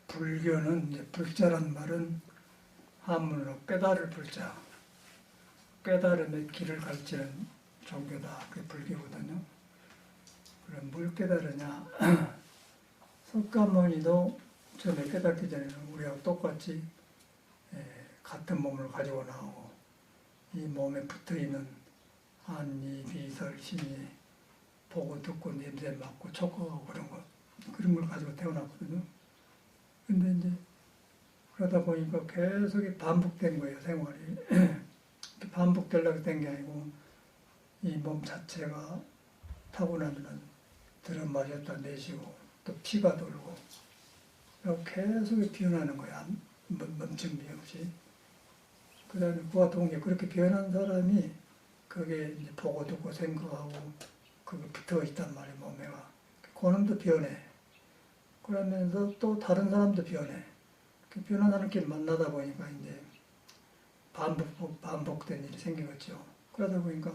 불교는 이제 불자란 말은 한문으로 깨달을 불자, 깨달음의 길을 가르치는 종교다. 그게 불교거든요. 그럼 뭘 깨달으냐? 석가모니도 처음에 깨닫기 전에는 우리하고 똑같이 같은 몸을 가지고 나오고 이 몸에 붙어있는 한, 이, 비, 설, 심이 보고 듣고 냄새 맡고 촉구하고 그런 걸 가지고 태어났거든요. 근데 이제 그러다 보니까 계속 반복된 거예요, 생활이. 반복되려고 된 게 아니고 이 몸 자체가 타고나면 들어 마셨다 내쉬고 또 피가 돌고 계속 변하는 거야. 멈춤이 없이. 그 다음에 그와 동시에 그렇게 변한 사람이 그게 이제 보고 듣고 생각하고 그게 붙어 있단 말이에요, 몸에가. 그놈도 변해. 그러면서 또 다른 사람도 변해. 그 변한 사람끼리 만나다 보니까 이제 반복된 일이 생기겠죠. 그러다 보니까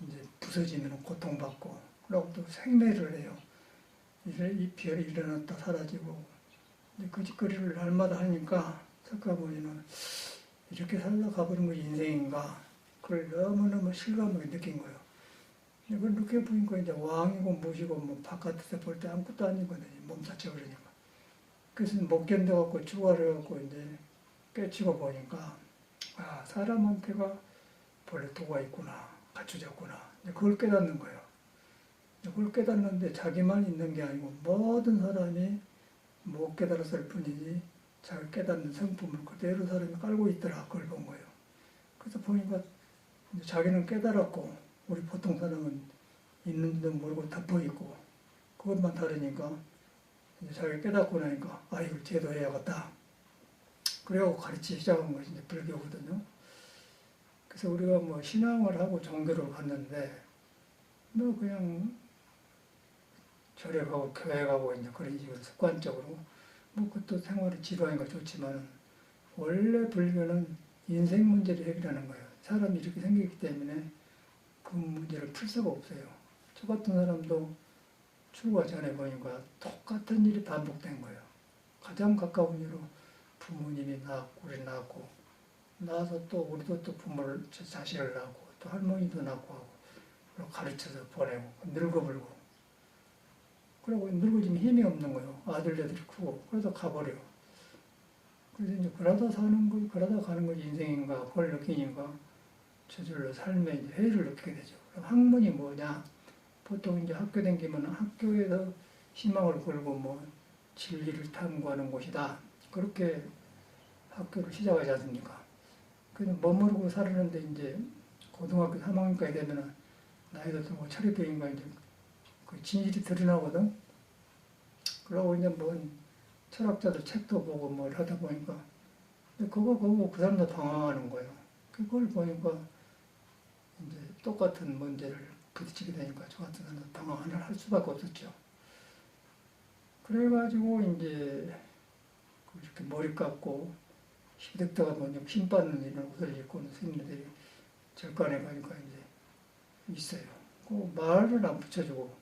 이제 부서지면 고통받고, 그러고 또 생매를 해요. 이 별이 일어났다 사라지고, 그 짓거리를 날마다 하니까 석가모니는 이렇게 살다 가버린 거 인생인가, 그걸 너무너무 실감하게 느낀 거예요. 이걸 느껴 보니까 이제 왕이고 무시고 뭐 바깥에서 볼 때 아무것도 아니거든요. 몸 자체가 그러니까. 그래서 못 견뎌갖고 죽어려갖고 이제 깨치고 보니까, 아, 사람한테가 본래 도가 있구나, 갖추졌구나. 그걸 깨닫는 거예요. 그걸 깨닫는데 자기만 있는 게 아니고 모든 사람이 못 깨달았을 뿐이지 자기 깨닫는 성품을 그대로 사람이 깔고 있더라. 그걸 본 거예요. 그래서 보니까 이제 자기는 깨달았고 우리 보통 사람은 있는지도 모르고 덮어있고 그것만 다르니까 이제 자기가 깨닫고 나니까 아, 이걸 제도해야겠다. 그래갖고 가르치기 시작한 것이 이제 불교거든요. 그래서 우리가 뭐 신앙을 하고 종교를 갔는데 뭐 그냥 절에 가고 교회 가고 이제 그런 식으로 습관적으로 뭐 그것도 생활이 지루하니까 좋지만 원래 불교는 인생 문제를 해결하는 거예요. 사람이 이렇게 생기기 때문에 그 문제를 풀 수가 없어요. 저 같은 사람도 출가 전에 보니까 똑같은 일이 반복된 거예요. 가장 가까운 일로 부모님이 낳았고 우리 낳았고 낳아서 또 우리도 또 부모를 자식을 낳고 또 할머니도 낳고 하고 그리고 가르쳐서 보내고 늙어버리고 그러고 늙어지면 힘이 없는 거예요. 아들들이 크고 그러다 가버려. 그래서 이제 그러다 사는 거, 그러다 가는 것이 인생인가 그걸 느끼니까 저절로 삶에 이제 회의를 느끼게 되죠. 그럼 학문이 뭐냐? 보통 이제 학교 다니면 학교에서 희망을 걸고 뭐 진리를 탐구하는 곳이다. 그렇게 학교를 시작하지 않습니까? 그래서 머무르고 살았는데 이제 고등학교 3학년까지 되면은 나이도 들고 철이 이제 그 진실이 드러나거든. 그러고 이제 뭐 철학자들 책도 보고 뭘 하다 보니까 그거 보고 그 사람도 당황하는 거예요. 그걸 보니까 이제 똑같은 문제를 부딪히게 되니까 저 같은 사람도 당황을 할 수밖에 없었죠. 그래가지고 이제 이렇게 머리 깎고 시댁다가 먼저 핀 받는 이런 옷을 입고 있는 스님들이 절간에 가니까 이제 있어요. 그 말을 안 붙여주고.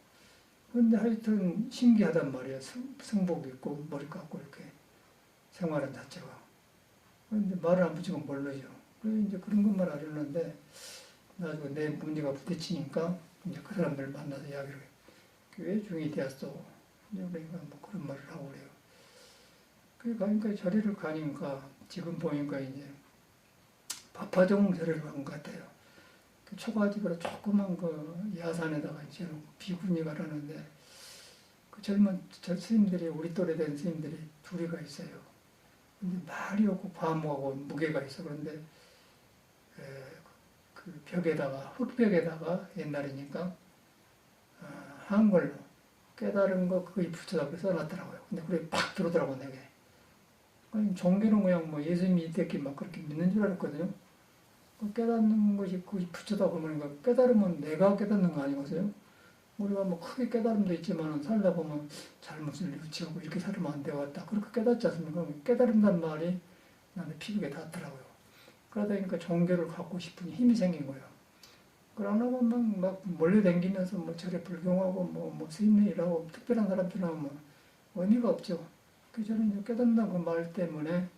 근데 하여튼 신기하단 말이에요. 승복 입고 머리 깎고 이렇게 생활한 자체가. 근데 말을 안 붙이면 모르죠. 그래서 이제 그런 것만 알았는데 나중에 내 문제가 부딪히니까 이제 그 사람들 만나서 이야기를 해요. 왜 중이 되었어? 이제 그러니까 뭐 그런 말을 하고 그래요. 그러니까 절에를 가니까 지금 보니까 이제 파파종 절을 간 것 같아요. 그 초가집으로 조그만 그 야산에다가 이제 비구니가 라는데 그 젊은 스님들이 우리 또래 된 스님들이 둘이가 있어요. 근데 말이 없고 과묵하고 무게가 있어. 그런데 그 벽에다가 흙벽에다가 옛날이니까 한글로 깨달은 거 그거 붙여서 써놨더라고요. 근데 그게 팍 들어오더라고 내게. 종교는 그냥 뭐 예수 믿겠기 막 그렇게 믿는 줄 알았거든요. 깨닫는 것이 그 붙여다 보면 깨달으면 내가 깨닫는 거 아니겠어요? 우리가 뭐 크게 깨달음도 있지만 살다 보면 잘못을 뉘우치고 이렇게 살면 안 되겠다. 그렇게 깨닫지 않습니까? 깨달은다는 말이 나한테 피부에 닿더라고요. 그러다 보니까 종교를 갖고 싶은 힘이 생긴 거예요. 그러나만 막 몰려다니면서 뭐 절에 불경하고 뭐 스님네 일하고 특별한 사람들 하면 의미가 없죠. 그 저는 깨닫는다는 그 말 때문에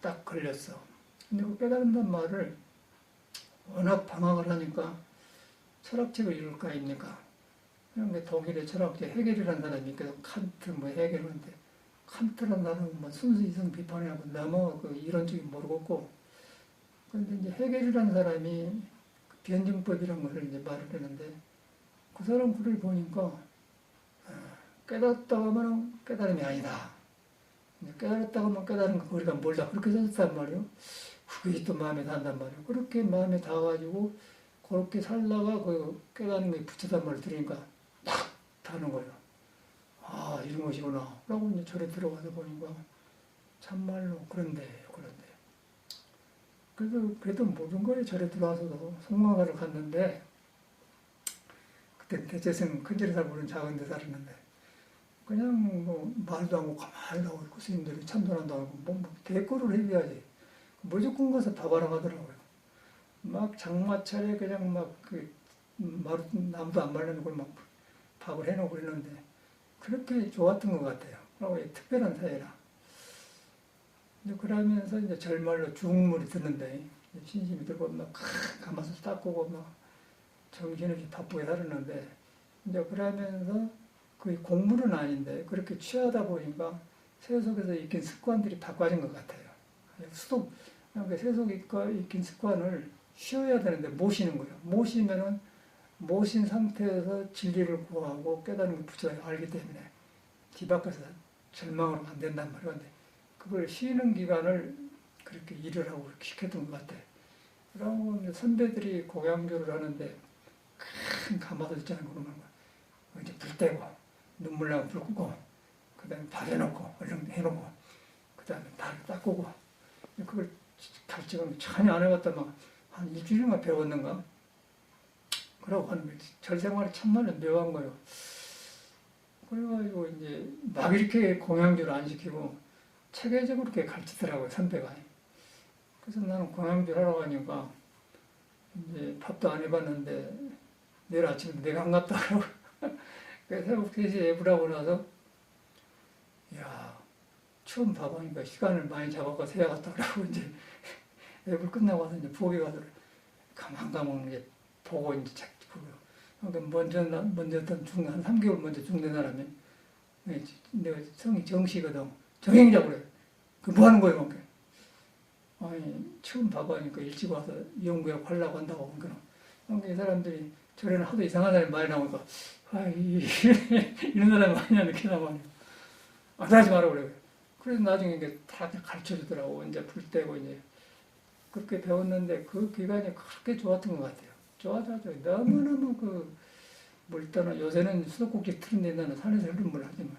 딱 걸렸어. 근데 그 깨닫는다는 말을 워낙 방황을 하니까 철학책을 읽을 거 아닙니까? 그런데 독일의 철학자 헤겔이라는 사람이 있거든. 칸트, 뭐 헤겔인데 칸트라는 사람은 뭐 순수 이성 비판하고 너무 그 이론적인 모르겠고, 그런데 이제 헤겔이라는 사람이 변증법이라는 것을 이제 말을 했는데 그 사람 글을 보니까 깨닫다고 하면 깨달음이 아니다. 깨달았다고 하면 깨달은 거 우리가 멀다. 그렇게 썼단 말이에요. 그게 또 마음에 닿는단 말이에요. 그렇게 마음에 닿아가지고 그렇게 살다가 그 깨닫는 게 부처단 말을 들으니까 딱 닿는 거예요. 아, 이런 것이구나. 라고 이제 절에 들어가서 보니까 참말로 그런데. 그래도 모든 거에 절에 들어와서도 성망가를 갔는데, 그때 대체성 큰 절에 살고 작은 데 살았는데, 그냥 뭐 말도 안 하고 가만히 나오고 있고, 스님들이 참선한다 하고 뭐 대꾸를 해줘야지. 무조건 가서 밥하러 가더라고요. 막 장마철에 그냥 막 그 나무도 안 말려놓고 막 밥을 해놓고 그러는데 그렇게 좋았던 것 같아요. 그리고 특별한 사회라. 그러면서 이제 절말로 중물이 드는데 신심이 들고 막 가마솥 닦고 막 정신없이 바쁘게 살았는데, 이제 그러면서 거의 공부는 아닌데 그렇게 취하다 보니까 세속에서 익힌 습관들이 바꿔진 것 같아요. 수도 그러니까 세속에 익힌 습관을 쉬어야 되는데 못 쉬는 거예요. 못 쉬면은 못 쉰 상태에서 진리를 구하고 깨달은 걸 부처가 알기 때문에 뒤바꿔서 절망으로 안 된단 말이에요. 근데 그걸 쉬는 기간을 그렇게 일을 하고 그렇게 시켰던 것 같아요. 그러고 선배들이 고향교를 하는데 큰 가마솥 있잖아요. 그러면 이제 불 떼고 눈물 나고 불 끄고 그 다음에 밥 해놓고 얼른 해놓고 그 다음에 발을 닦고 그걸 갈증을 전혀 안 해봤다 막 한 일주일만 배웠는가? 그러고 하는 절생활이 참말로 묘한 거예요. 그래가지고 이제 막 이렇게 공양주를 안 시키고 체계적으로 이렇게 가르치더라고요, 선배가. 그래서 나는 공양주 하러 가니까 이제 밥도 안 해봤는데 내일 아침에 내가 안 갔다 하라고. 그래서 새벽 3시에 예불하고 나서 야, 처음 봐보니까 시간을 많이 잡아서 해야 갔다 오라고 이제 예불 끝나고 와서 이제 부엌에 가서 가만가만 이제 보고 이제 책 보고. 그러니까 먼저 어떤 한 3개월 먼저 죽는 사람이 내가 성이 정씨거든. 정행자 그래. 그 뭐 하는 거예요? 아니, 처음 봐보니까 일찍 와서 연구하고 하려고 한다고. 그러니까 이 사람들이 저래는 하도 이상한 사람이 많이 나오니까 이런 사람이 많이 느끼나 봐요. 하지 마라 그래요. 그래서 나중에 이게 다 가르쳐 주더라고. 이제 불 떼고 이제 그렇게 배웠는데 그 기간이 그렇게 좋았던 것 같아요. 좋아져서 너무너무 물 떠나, 요새는 수도꼭지 틀은 데 나는 산에서 흐른 물 하지만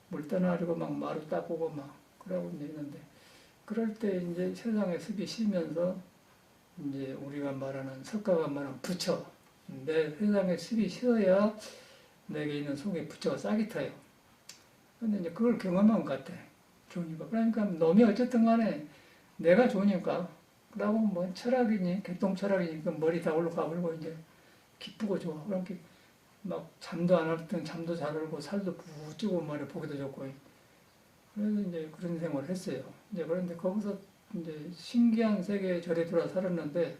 물 떠나려고 막 마루 닦고 막 그러고 있는데, 그럴 때 이제 세상에 습이 쉬면서 이제 우리가 말하는 석가가 말하는 부처, 내 세상에 습이 쉬어야 내게 있는 속에 부처가 싹이 타요. 근데 이제 그걸 경험한 것 같아. 좋으니까. 그러니까 놈이 어쨌든 간에 내가 좋으니까. 그러고 뭐 철학이니, 개똥 철학이니까 머리 다 올라가버리고 이제 기쁘고 좋아. 그렇게 막 잠도 안 할 때는 잠도 잘 오고 살도 부찌고 말이야 보기도 좋고. 그래서 이제 그런 생활을 했어요. 이제 그런데 거기서 이제 신기한 세계에 절에 들어와 살았는데,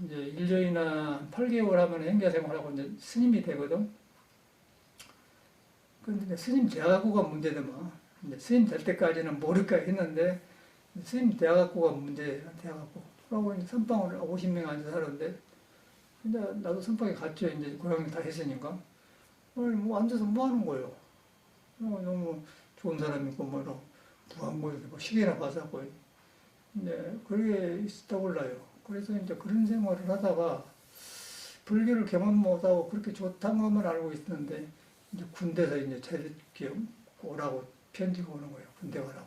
이제 1년이나 8개월 하면 행자 생활하고 이제 스님이 되거든. 근데 스님 대학학고가 문제더만. 이제 스님 될 때까지는 모를까 했는데, 스님 대학학고가 문제예요, 대학학고. 그러고 이제 선방을 50명 앉아 살았는데, 근데 나도 선방에 갔죠. 이제 고향을 다 했으니까. 뭐 앉아서 뭐 하는 거예요? 너무 좋은 사람이고, 뭐, 부한고 뭐 시계나 봐서고, 이제 그게 있었다 올라요. 그래서 이제 그런 생활을 하다가 불교를 경험 못하고 그렇게 좋다는 것만 알고 있었는데, 이제 군대에서 이제 이렇게 오라고 편지가 오는 거예요. 군대 가라고.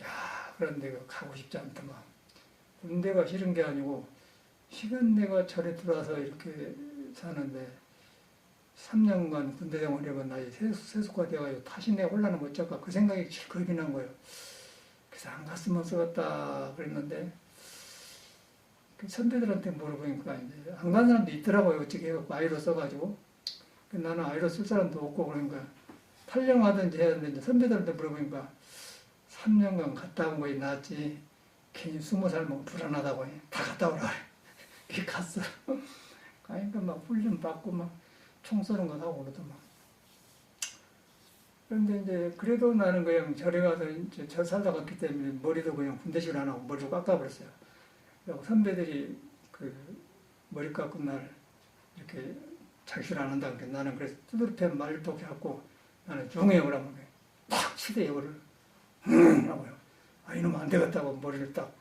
야, 그런 데가 가고 싶지 않더만. 군대가 싫은 게 아니고, 시간 내가 절에 들어와서 이렇게 사는데, 3년간 군대 생활해본 나이 세속화 돼가지고 다시 내가 올라는 거 어쩔까? 그 생각이 겁이 난 거예요. 그래서 안 갔으면 쓰겠다 그랬는데, 그 선배들한테 물어보니까 이제 안 간 사람도 있더라고요. 어떻게 해갖고 아이로 써가지고. 나는 아이로 쓸 사람도 없고 그러니까 활용하든지 해야 되는데 선배들한테 물어보니까 3년간 갔다 온 거에 낫지 괜히 20살 먹으면 불안하다고 해. 다 갔다 오라. 그게 갔어. 그러니까 막 훈련 받고 막 총 쏘는 거 하고 그러더만. 그런데 이제 그래도 나는 그냥 절에 가서 이제 절 살다 갔기 때문에 머리도 그냥 군대식으로 안 하고 머리도 깎아버렸어요. 그리고 선배들이 그 머리 깎은 날 이렇게 장실 안 한다고 그러니까 나는 그래서 두드려 말도 갖고 나는 종에 오라고 탁 치대 요거를 하고요. 아 이놈 안 되겠다고 머리를 딱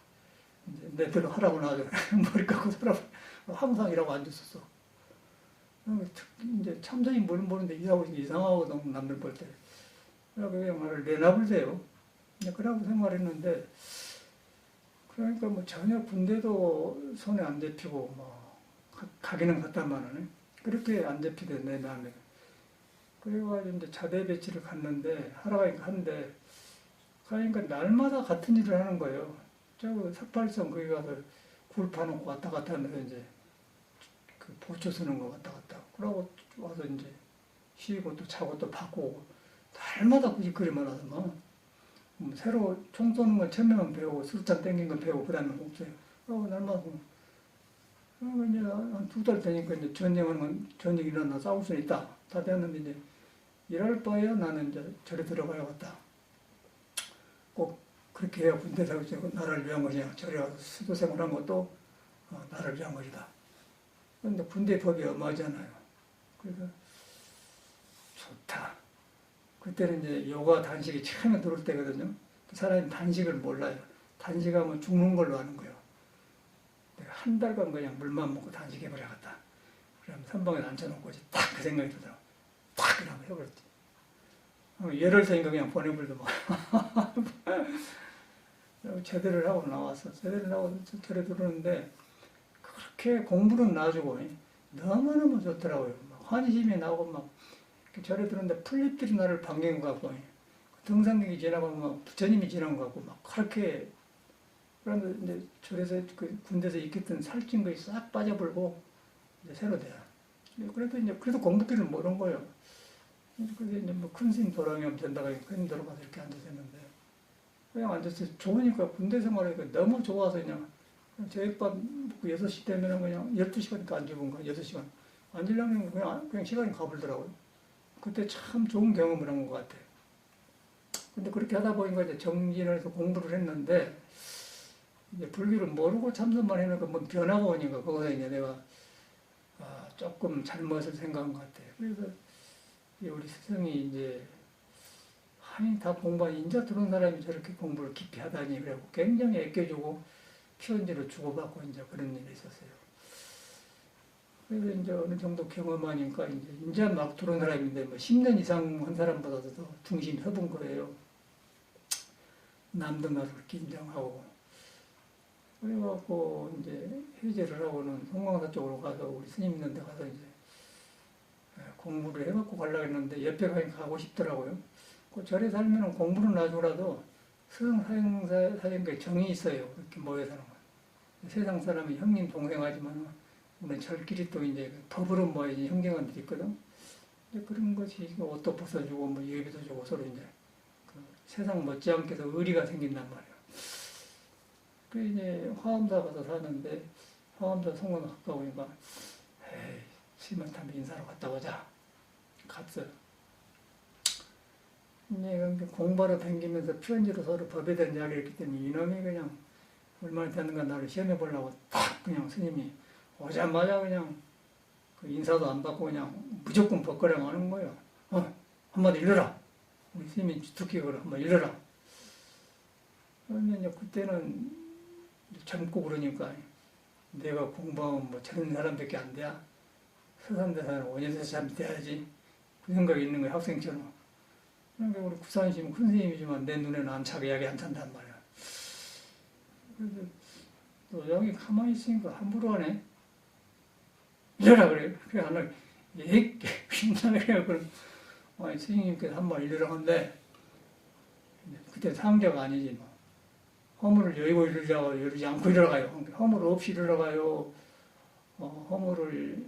이제 내 대로 하라고 나가지고 머리 깎고 하라고 항상 이라고 앉았었어. 이제 참선이 뭘 모르는데 이상하거든 남들 볼 때. 그래서 그냥 말을 내놔볼 돼요. 그러고 생활했는데 그러니까 뭐 전혀 군대도 손에 안 잡히고 뭐 가기는 갔다마는 그렇게 안 잡히대 내 마음에. 그래가지고 이제 자대 배치를 갔는데 하러 가는데 그러니까 날마다 같은 일을 하는 거예요. 저 삭발성 거기 가서 굴 파놓고 왔다 갔다 하면서 이제 그 보초 쓰는 거 왔다 갔다. 그러고 와서 이제 쉬고 또 자고 또 바꾸고 날마다 그 짓거리만 하더만. 새로 총 쏘는 건 처음에만 배우고 수류탄 땡긴 거 배우고 그 다음에 없어요. 그러고 날마다 그리고 이제 한 2달 되니까 이제 전쟁하는 건 전쟁 일어나 싸울 수 있다. 다 됐는데 이제 이럴 바에야 나는 이제 절에 들어가야겠다. 꼭 그렇게 해야 군대 사고 나라를 위한 것이냐. 절에 가서 수도 생활한 것도 나라를 위한 것이다. 그런데 군대 법이 엄하잖아요. 그래서 좋다. 그때는 이제 요가 단식이 처음에 들어올 때거든요. 그 사람이 단식을 몰라요. 단식하면 죽는 걸로 아는 거예요. 내가 한 달간 그냥 물만 먹고 단식해버려야겠다. 그러면 선방에 앉혀놓고 딱 그 생각이 들더라고. 딱 그러면 해버렸지. 예를 들니까 그냥 보내버리더만. 제대를 하고 나왔어. 제대를 하고 절에 들어오는데 그렇게 공부는 놔주고 너무너무 좋더라고요. 환희심이 나오고 막 절에 들었는데 풀잎들이 나를 반긴 것 같고 등산객이 지나가면 막 부처님이 지나간 것 같고 막 그렇게 그러면 이제 절에서 그 군대에서 익혔던 살찐 것이 싹 빠져버리고 이제 새로 돼요. 그래도 이제 그래도 공부기를 모르는 거예요. 그래서 이제 뭐 큰 스님 돌아가면 된다고 큰 돌아가서 이렇게 앉아있는데 그냥 앉아서 좋으니까 군대 생활하니까 너무 좋아서 그냥 저녁밥 먹고 6시 되면 그냥 12시간까지 안 죽은 거야. 6시간. 앉으려면 그냥 시간이 가버리더라고요. 그때 참 좋은 경험을 한 것 같아요. 근데 그렇게 하다 보니까 이제 정진을 해서 공부를 했는데, 이제 불교를 모르고 참선만 해놓으니까 뭐 변화가 오니까, 거기서 이제 내가, 조금 잘못을 생각한 것 같아요. 그래서, 우리 스승이 이제, 아니, 다 공부한 인자 들어온 사람이 저렇게 공부를 깊이 하다니, 그래고 굉장히 애껴주고, 피언지로 주고받고 이제 그런 일이 있었어요. 그래서 이제 어느 정도 경험하니까 이제 막 들어온 사람인데 뭐 10년 이상 한 사람보다도 더 중심이 서본 거예요. 남도 나도 그렇게 인정하고. 그래갖고 이제 해제를 하고는 송광사 쪽으로 가서 우리 스님 있는 데 가서 이제 공부를 해갖고 가려고 했는데 옆에 가고 싶더라고요. 그 절에 살면 공부는 놔주라도 스승 사형사에 정이 있어요. 그렇게 모여 사는 거. 세상 사람이 형님 동생 하지만 우리는 절끼리 또 이제 법으로 모여진 형제간들이 있거든. 이제 그런 것이 옷도 벗어주고 뭐 예배도 주고 서로 이제 그 세상 못지않게도 의리가 생긴단 말이에요. 그 이제 화엄사 가서 사는데 화엄사 성원 갔다 오니까 에이 스님한테 인사로 갔다 오자. 갔어요. 이제 공부하러 다니면서 편지로 서로 법에 대한 이야기를 했기 때문에 이놈이 그냥 얼마나 됐는가 나를 시험해 보려고 딱 그냥 스님이 오자마자 그냥 그 인사도 안 받고 그냥 무조건 벗거령 하는 거예요. 한마디 일러라. 우리 스님이 듣기 그래. 한번 일러라. 그러면 이제 그때는 젊고 그러니까 내가 공부하면 뭐 저런 사람밖에 안 돼. 서산대사는 5년에서 참 돼야지. 그 생각이 있는 거예요. 학생처럼. 그러니까 우리 구산심 큰 스님이지만 내 눈에는 안 차게 약이 안 찬단 말이야. 그래서 또 여기 가만히 있으니까 함부로 하네. 이러라 그래. 그래 안 하게. 예? 그래. 그럼 스님께서 한 번 이러라 한데 그때 상자가 아니지 뭐. 허물을 여의고 이러자고 이러지 않고 이러가요. 허물 없이 이러가요. 허물을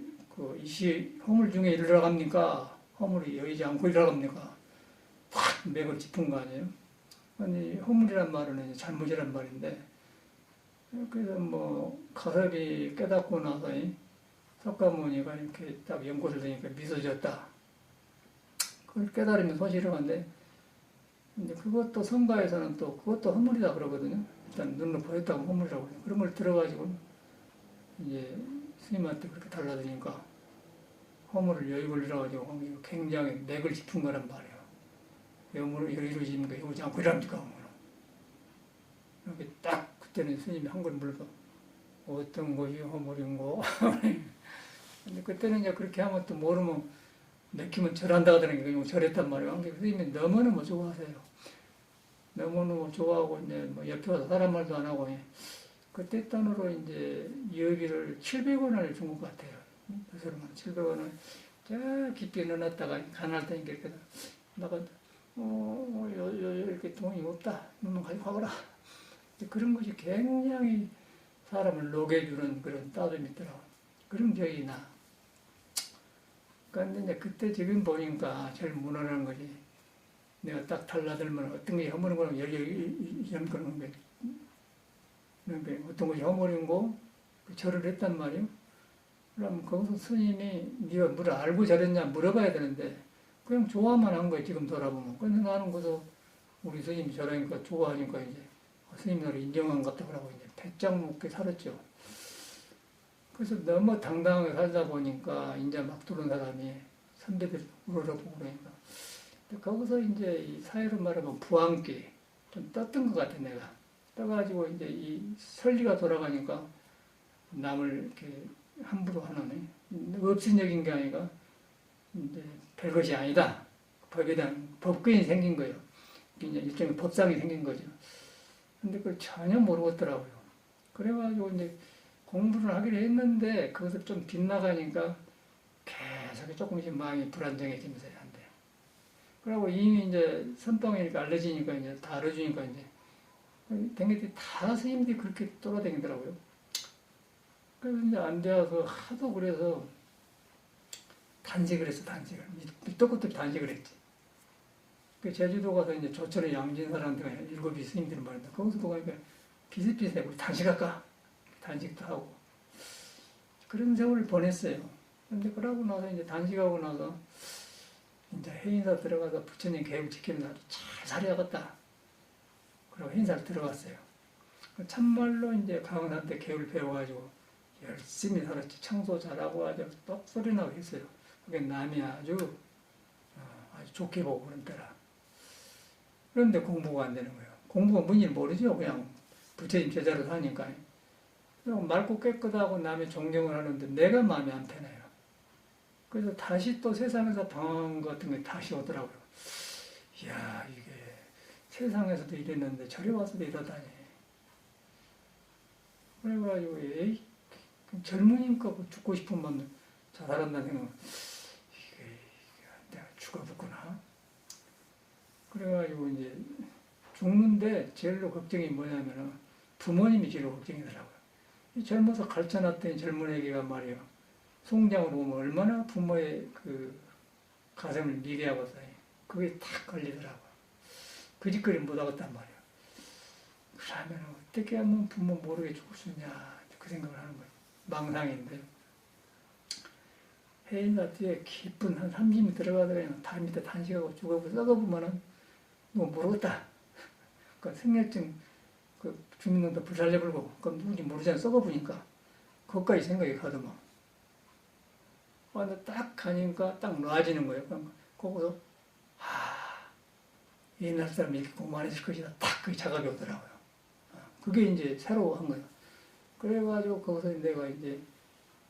허물 중에 이러갑니까? 허물이 여의지 않고 이러갑니까? 맥을 짚은 거 아니에요? 아니, 허물이란 말은 이제 잘못이란 말인데, 그래서 뭐, 가섭이 깨닫고 나서, 석가모니가 이렇게 딱 연꽃을 드니까 미소 지었다. 그걸 깨달으면 소실을 한데, 이제 그것도 성가에서는 또 그것도 허물이다 그러거든요. 일단 눈으로 보였다고 허물이라고 해요. 그런 걸 들어가지고, 이제 스님한테 그렇게 달라드니까, 허물을 여의고 잃어가지고 굉장히 맥을 짚은 거란 말이에요. 여물을 여의로 짚는 거 여우지 않고 이랍니까? 이렇게 딱 그때는 스님이 한 걸 물어서 어떤 것이 허물인고. 근데 그때는 이제 그렇게 하면 또 모르면 맥히면 절한다 하더니 절했단 말이에요. 스님이 너무너무 좋아하세요. 너무너무 좋아하고 이제 뭐 옆에 와서 사람 말도 안 하고 그때 돈으로 이제 여기를 700원을 준 것 같아요. 그 사람은 700원을 저 깊이 넣어놨다가 가난할 때니까 이렇게 나가 이렇게 돈이 없다. 너는 가지고 가거라. 그런 것이 굉장히 사람을 녹여주는 그런 따뜻함이 있더라고요. 그런 기억이 나. 그런데 이제 그때 지금 보니까 제일 무난한 것이 내가 딱 달라들면 어떤 게 허물인 거는 이런 그런 게 어떤 것이 허물인고 절을 했단 말이에요. 그럼 거기서 스님이 네가 뭘 알고 잘했냐 물어봐야 되는데 그냥 좋아만 한 거예요. 지금 돌아보면. 근데 나는 그래서 우리 스님이 저러니까 좋아하니까 이제 스님이 나를 인정한 것 같다 그러고 이제 배짱 먹게 살았죠. 그래서 너무 당당하게 살다 보니까 이제 막 들어온 사람이 선배들이 우러러보고 그러니까 거기서 이제 이 사회로 말하면 부안기 좀 떴던 것 같아 내가. 떠가지고 이제 이 설리가 돌아가니까 남을 이렇게 함부로 하는 업신여긴 게 아니라 이제 별것이 아니다. 법에 대한 법규이 생긴 거예요. 이제 일종의 법상이 생긴 거죠. 근데 그걸 전혀 모르겠더라고요. 그래가지고 이제 공부를 하기로 했는데 그것을 좀 빗나가니까 계속 조금씩 마음이 불안정해지면서 안 돼요. 그리고 이미 이제 선방이니까 알려지니까 이제 다 알려주니까 이제 댕기들이 다 스님들이 그렇게 돌아다니더라고요. 그래서 이제 안 되어서 하도 그래서 단식을 했어, 단식을. 밑도 끝도 단식을 했지. 그 제주도 가서 이제 조철의 양진사라는 데가 7이 스님들이 말인데, 거기서 보니까 비슷비슷해. 우리 단식할까? 단식도 하고. 그런 세월을 보냈어요. 근데 그러고 나서 이제 단식하고 나서 이제 해인사 들어가서 부처님 계획 지키는 아주 잘 살아야겠다. 그리고 해인사를 들어갔어요. 참말로 이제 강원산 때 계획을 배워가지고 열심히 살았지. 청소 잘하고 아주 똑소리 나고 했어요. 그게 남이 아주 좋게 보고 그런 때라. 그런데 공부가 안 되는 거예요. 공부가 뭔지 모르죠. 그냥 부처님 제자로 사니까. 그냥 맑고 깨끗하고 남의 존경을 하는데 내가 마음이 안 편해요. 그래서 다시 또 세상에서 방황 같은 게 다시 오더라고요. 이야, 이게 세상에서도 이랬는데 저리 와서도 이러다니. 그래가지고 에이, 젊으니까 죽고 싶으면 자살한다는 생각. 이게 내가 죽어붙구나. 그래가지고 이제 죽는데 제일로 걱정이 뭐냐면은 부모님이 제일 걱정이더라고요. 젊어서 가르쳐놨더니 젊은 애기가 말이에요. 송장으로 오면 얼마나 부모의 그 가슴을 미게 하고서 그게 탁 걸리더라고요. 그 짓거리 못하겠단 말이에요. 그러면 어떻게 하면 부모 모르게 죽을 수 있냐 그 생각을 하는 거예요. 망상인데 해인사 뒤에 깊은 한 30m 들어가서 그냥 달 밑에 단식하고 죽어보고 썩어보면은 뭐 모르겠다. 그 생략증 그 주민등록도 불살려불고 그럼 누군지 모르잖아. 썩어보니까 그것까지 생각이 가더만. 근데 딱 가니까 딱 놔지는 거예요. 그럼 거기서 옛날 사람이 이렇게 공부 안 했을 것이다. 딱 그게 자각이 오더라고요. 그게 이제 새로 한 거예요. 그래가지고 거기서 내가 이제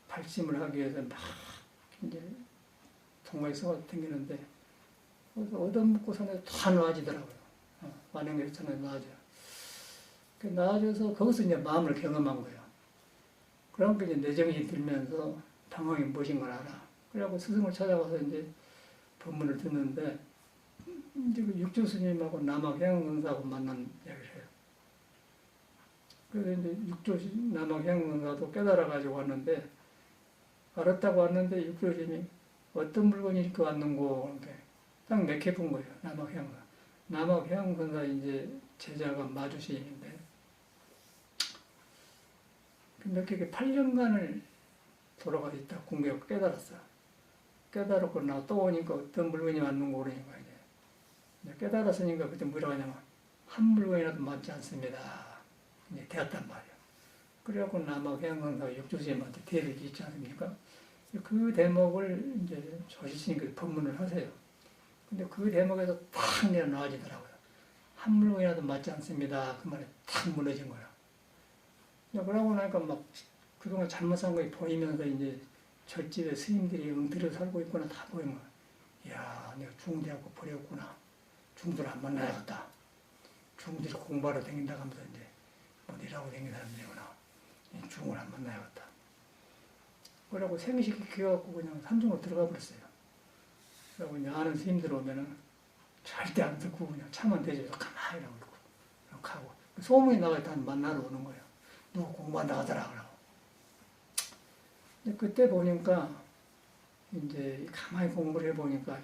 발심을 하기 위해서 막 이제 동마에 써서 다니는데 그래서 얻어먹고 산에 다 나아지더라고요. 완행에서 산에 나아져요. 나아져서 거기서 이제 마음을 경험한 거예요. 그러니까 이제 내정이 들면서 방황이 무엇인 걸 알아. 그래갖고 스승을 찾아가서 이제 법문을 듣는데 이제 그 육조 스님하고 남학해양론사하고 만난 이야기를 해요. 그래서 이제 육조 남학해양론사도 깨달아가지고 왔는데 알았다고 왔는데 육조 스님이 어떤 물건이 이렇게 왔는고 이렇게 딱 맥혀본 거예요. 남학해양론사. 남학 해양선사 이제 제자가 마주시인데, 근데 그게 8년간을 돌아가 있다 공개하고 깨달았어. 깨달았고 나 또 오니까 어떤 물건이 맞는 거 그러니까 이제 깨달았으니까 그때 뭐라고 하냐면 한 물건이라도 맞지 않습니다. 이제 되었단 말이야. 그래갖고 남학 해양선사가 역조쌤한테 대를 짓지 않습니까? 그 대목을 이제 조실스님께서 법문을 하세요. 근데 그 대목에서 탁 내려 나와지더라고요. 한 물건이라도 맞지 않습니다. 그 말에 탁 무너진 거야. 그러고 나니까 막 그동안 잘못 산 것이 보이면서 이제 절집에 스님들이 엉터리로 살고 있구나 다 보이면, 이야, 내가 중대하고 버렸구나. 중들 안 만나야겠다. 중들이 공부하러 다닌다 하면서 이제 뭐 일하고 다니는 사람들이구나. 중을 안 만나야겠다. 그러고 생식시켜갖고 그냥 산중으로 들어가 버렸어요. 그러고 이제 아는 스님들 오면은 절대 안 듣고 그냥 차만 대줘서 가만히 이러고 가고. 소문이 나가 일단 만나러 오는 거예요. 누가 공부한다 하더라. 그러고. 근데 그때 보니까 이제 가만히 공부를 해보니까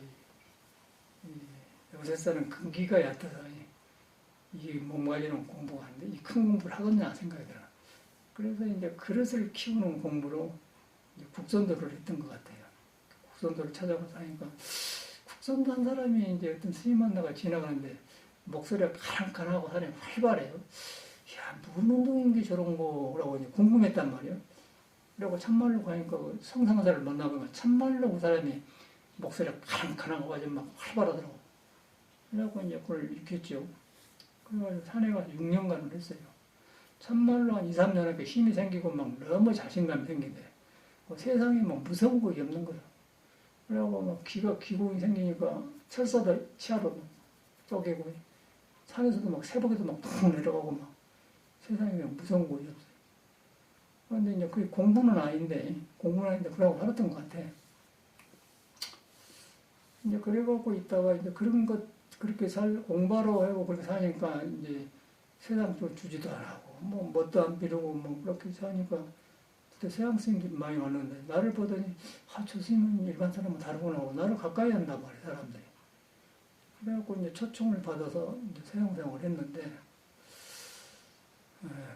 요새 사는 근기가 얕아서 이 몸가지는 공부가 안 돼. 이 큰 공부를 하겠냐 생각이 들어. 그래서 이제 그릇을 키우는 공부로 이제 국선도를 했던 것 같아요. 국선도를 찾아가서 하니까 국선도 한 사람이 이제 어떤 스님 만나가 지나가는데 목소리가 가랑가랑하고 사람이 활발해요. 야, 무슨 운동인 게 저런 거라고 이제 궁금했단 말이에요. 그리고 참말로 가니까 성상사를 만나보면 참말로 그 사람이 목소리가 가랑가랑하고 아주 막 활발하더라고. 그래갖고 이제 그걸 익혔죠. 그래가지고 산에 가서 6년간을 했어요. 참말로 한 2, 3년에 힘이 생기고 막 너무 자신감이 생긴대. 세상에 막 무서운 거 없는 거야. 그래갖고 막 기공이 생기니까 철사도 치아로 쪼개고, 산에서도 막 새벽에도 막 푹 내려가고 막 세상에 그냥 무서운 곳이 없어요. 그런데 이제 그게 공부는 아닌데 그러고 살았던 것 같아. 이제 그래갖고 있다가 이제 그런 것, 그렇게 공부하러 하고 그렇게 사니까 이제 세상 좀 주지도 안 하고, 뭐, 뭣도 안 비르고 뭐 그렇게 사니까 그때 서양 스님들이 많이 왔는데 나를 보더니, 아, 저 스님은 일반 사람은 다르구나 하고 나를 가까이 한단 말이야, 사람들이. 그래갖고 이제 초청을 받아서 이제 서양 생활을 했는데,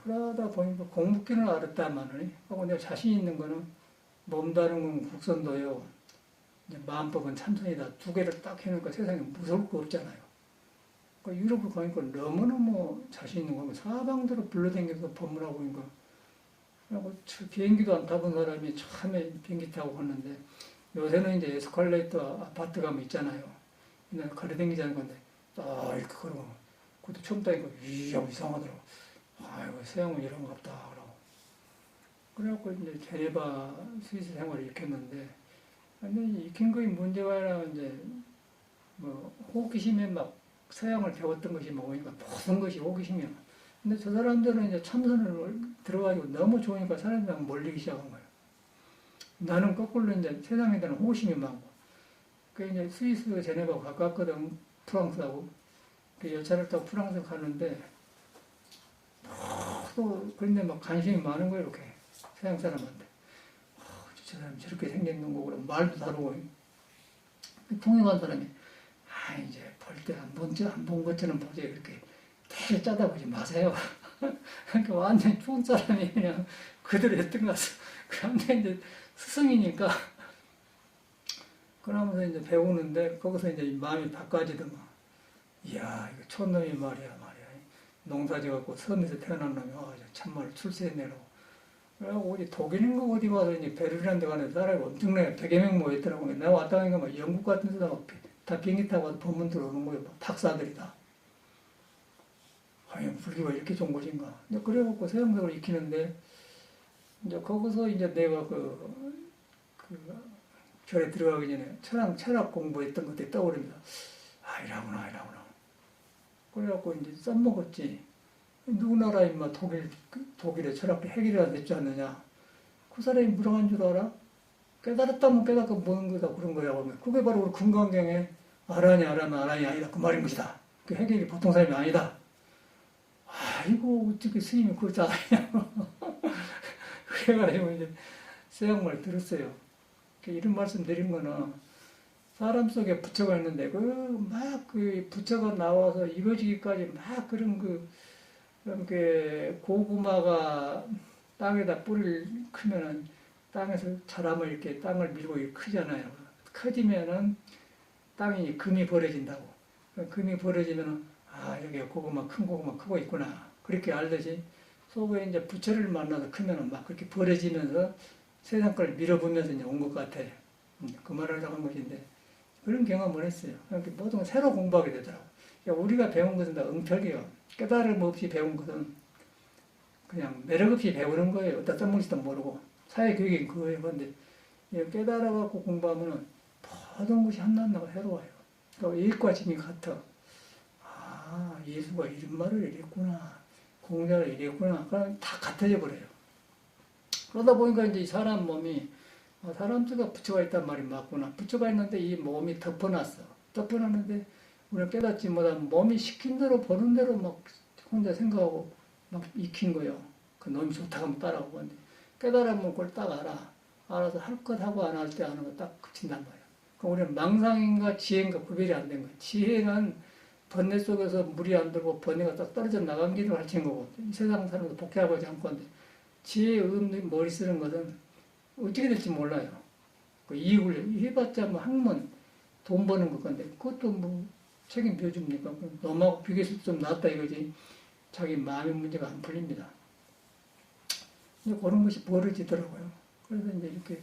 그러다 보니까 공부기는 알았다마는, 하고 내가 자신 있는 거는 몸다른 건 국선도요, 이제 마음법은 참선이다. 두 개를 딱 해놓으니까 세상에 무서울 거 없잖아요. 그러니까 유럽을 가니까 너무너무 자신 있는 거고, 사방대로 불러다니면서 법문하고 있는 거. 그리고 비행기도 안 타본 사람이 처음에 비행기 타고 갔는데, 요새는 이제 에스컬레이터 아파트 가면 있잖아요. 그냥 가려다니자는 건데, 이렇게 그러고, 그것도 처음 타니까 이상하더라고. 아이고, 서양은 이런 거 없다. 그러고. 그래갖고 이제 제네바 스위스 생활을 익혔는데, 근데 익힌 거에 문제가 아니라 이제, 뭐, 호기심에 막 서양을 배웠던 것이 뭐니까 모든 것이 호기심이야. 근데 저 사람들은 이제 참선을 들어가지고 너무 좋으니까 사람들이랑 몰리기 시작한 거예요. 나는 거꾸로 이제 세상에 대한 호기심이 많고, 그 이제 스위스 제네바가 가깝거든, 프랑스하고. 그 열차를 타고 프랑스 가는데, 또, 그런데 막 관심이 많은 거예요, 이렇게. 서양 사람한테. 저 사람이 저렇게 생겼는 거고, 말도 다르고. 통역한 사람이, 이제 볼 때 한 본 것처럼 보지, 그렇게 되게 짜다보지 마세요. 그러니까 완전 좋은 사람이 그냥 그대로 했던 것 같아. 그런데 이제 스승이니까, 그러면서 이제 배우는데, 거기서 이제 마음이 바꿔지더만. 이야, 이거 촌놈이 말이야. 농사 지어갖고 섬에서 태어난 놈이 참말로 출세했네라고. 그래갖고 어디 독일인가 어디 가서 이제 베를린 데 가는 사람이 엄청나게 100여 명 모였더라고. 내가 왔다 가니까 막 영국 같은 데다가 다 비행기 타고 와서 법문 들어오는 거예요. 막 박사들이다. 불교가 이렇게 좋은 곳인가. 이제 그래갖고 서양적으로 익히는데, 이제 거기서 이제 내가 그 절에 들어가기 전에 철학 공부했던 것들이 떠오릅니다. 이라구나. 그래갖고 이제 써먹었지. 누구 나라 인마 독일의 철학계 해결이 됐지 않느냐. 그 사람이 뭐라고 한 줄 알아? 깨달았다면 깨닫고 보는 거다 그런 거야. 그게 바로 우리 금강경에 알아니 아니다. 그 말인 것이다. 그 해결이 보통 사람이 아니다. 아이고, 어떻게 스님이 그걸 다 아냐고. 그래가지고 이제 서양말 들었어요. 이런 말씀 드린 거는 사람 속에 부처가 있는데 그 부처가 나와서 이거지기까지 막 그런 이렇게 고구마가 땅에다 뿌리를 크면은 땅에서 자라면 이렇게 땅을 밀고 이렇게 크잖아요. 커지면은 땅이 금이 벌어진다고. 금이 벌어지면은 여기 고구마 큰 고구마 크고 있구나. 그렇게 알듯이 속에 이제 부처를 만나서 크면은 막 그렇게 벌어지면서 세상 걸 밀어보면서 이제 온 것 같아. 그 말을 하려고 한 것인데 그런 경험을 했어요. 그러니까 모든 걸 새로 공부하게 되더라고. 그러니까 우리가 배운 것은 다 엉터리요. 깨달음 없이 배운 것은 그냥 매력 없이 배우는 거예요. 어디다 써먹지도 모르고. 사회교육이 그거예요. 그런데 깨달아갖고 공부하면은 모든 것이 한낱나가 새로워요. 그러니까 일과 짐이 같아. 예수가 이런 말을 이랬구나. 공자를 이랬구나. 그럼 다 같아져 버려요. 그러다 보니까 이제 사람 몸이 사람 속에 부처가 있단 말이 맞구나. 부처가 있는데 이 몸이 덮어놨어. 덮어놨는데 우리가 깨닫지 못하면 몸이 시킨 대로 보는 대로 막 혼자 생각하고 막 익힌 거예요. 그 놈이 좋다고 하면 따라오고. 근데 깨달으면 그걸 딱 알아서 할 것 하고 안 할 때 하는 거 딱 그친단 말이에요. 그럼 우리는 망상인가 지혜인가 구별이 안 된 거예요. 지혜는 번뇌 속에서 물이 안 들고 번뇌가 딱 떨어져 나간 길을 가르친 거고, 이 세상 사람도 복해하고 하지 않고 하는데, 지혜 없는 머리 쓰는 것은 어떻게 될지 몰라요. 그 이익을 해봤자 뭐 학문, 돈 버는 것 건데, 그것도 뭐 책임져 줍니까? 너하고 비교해서 좀 낫다 이거지. 자기 마음의 문제가 안 풀립니다. 이제 그런 것이 벌어지더라고요. 그래서 이제 이렇게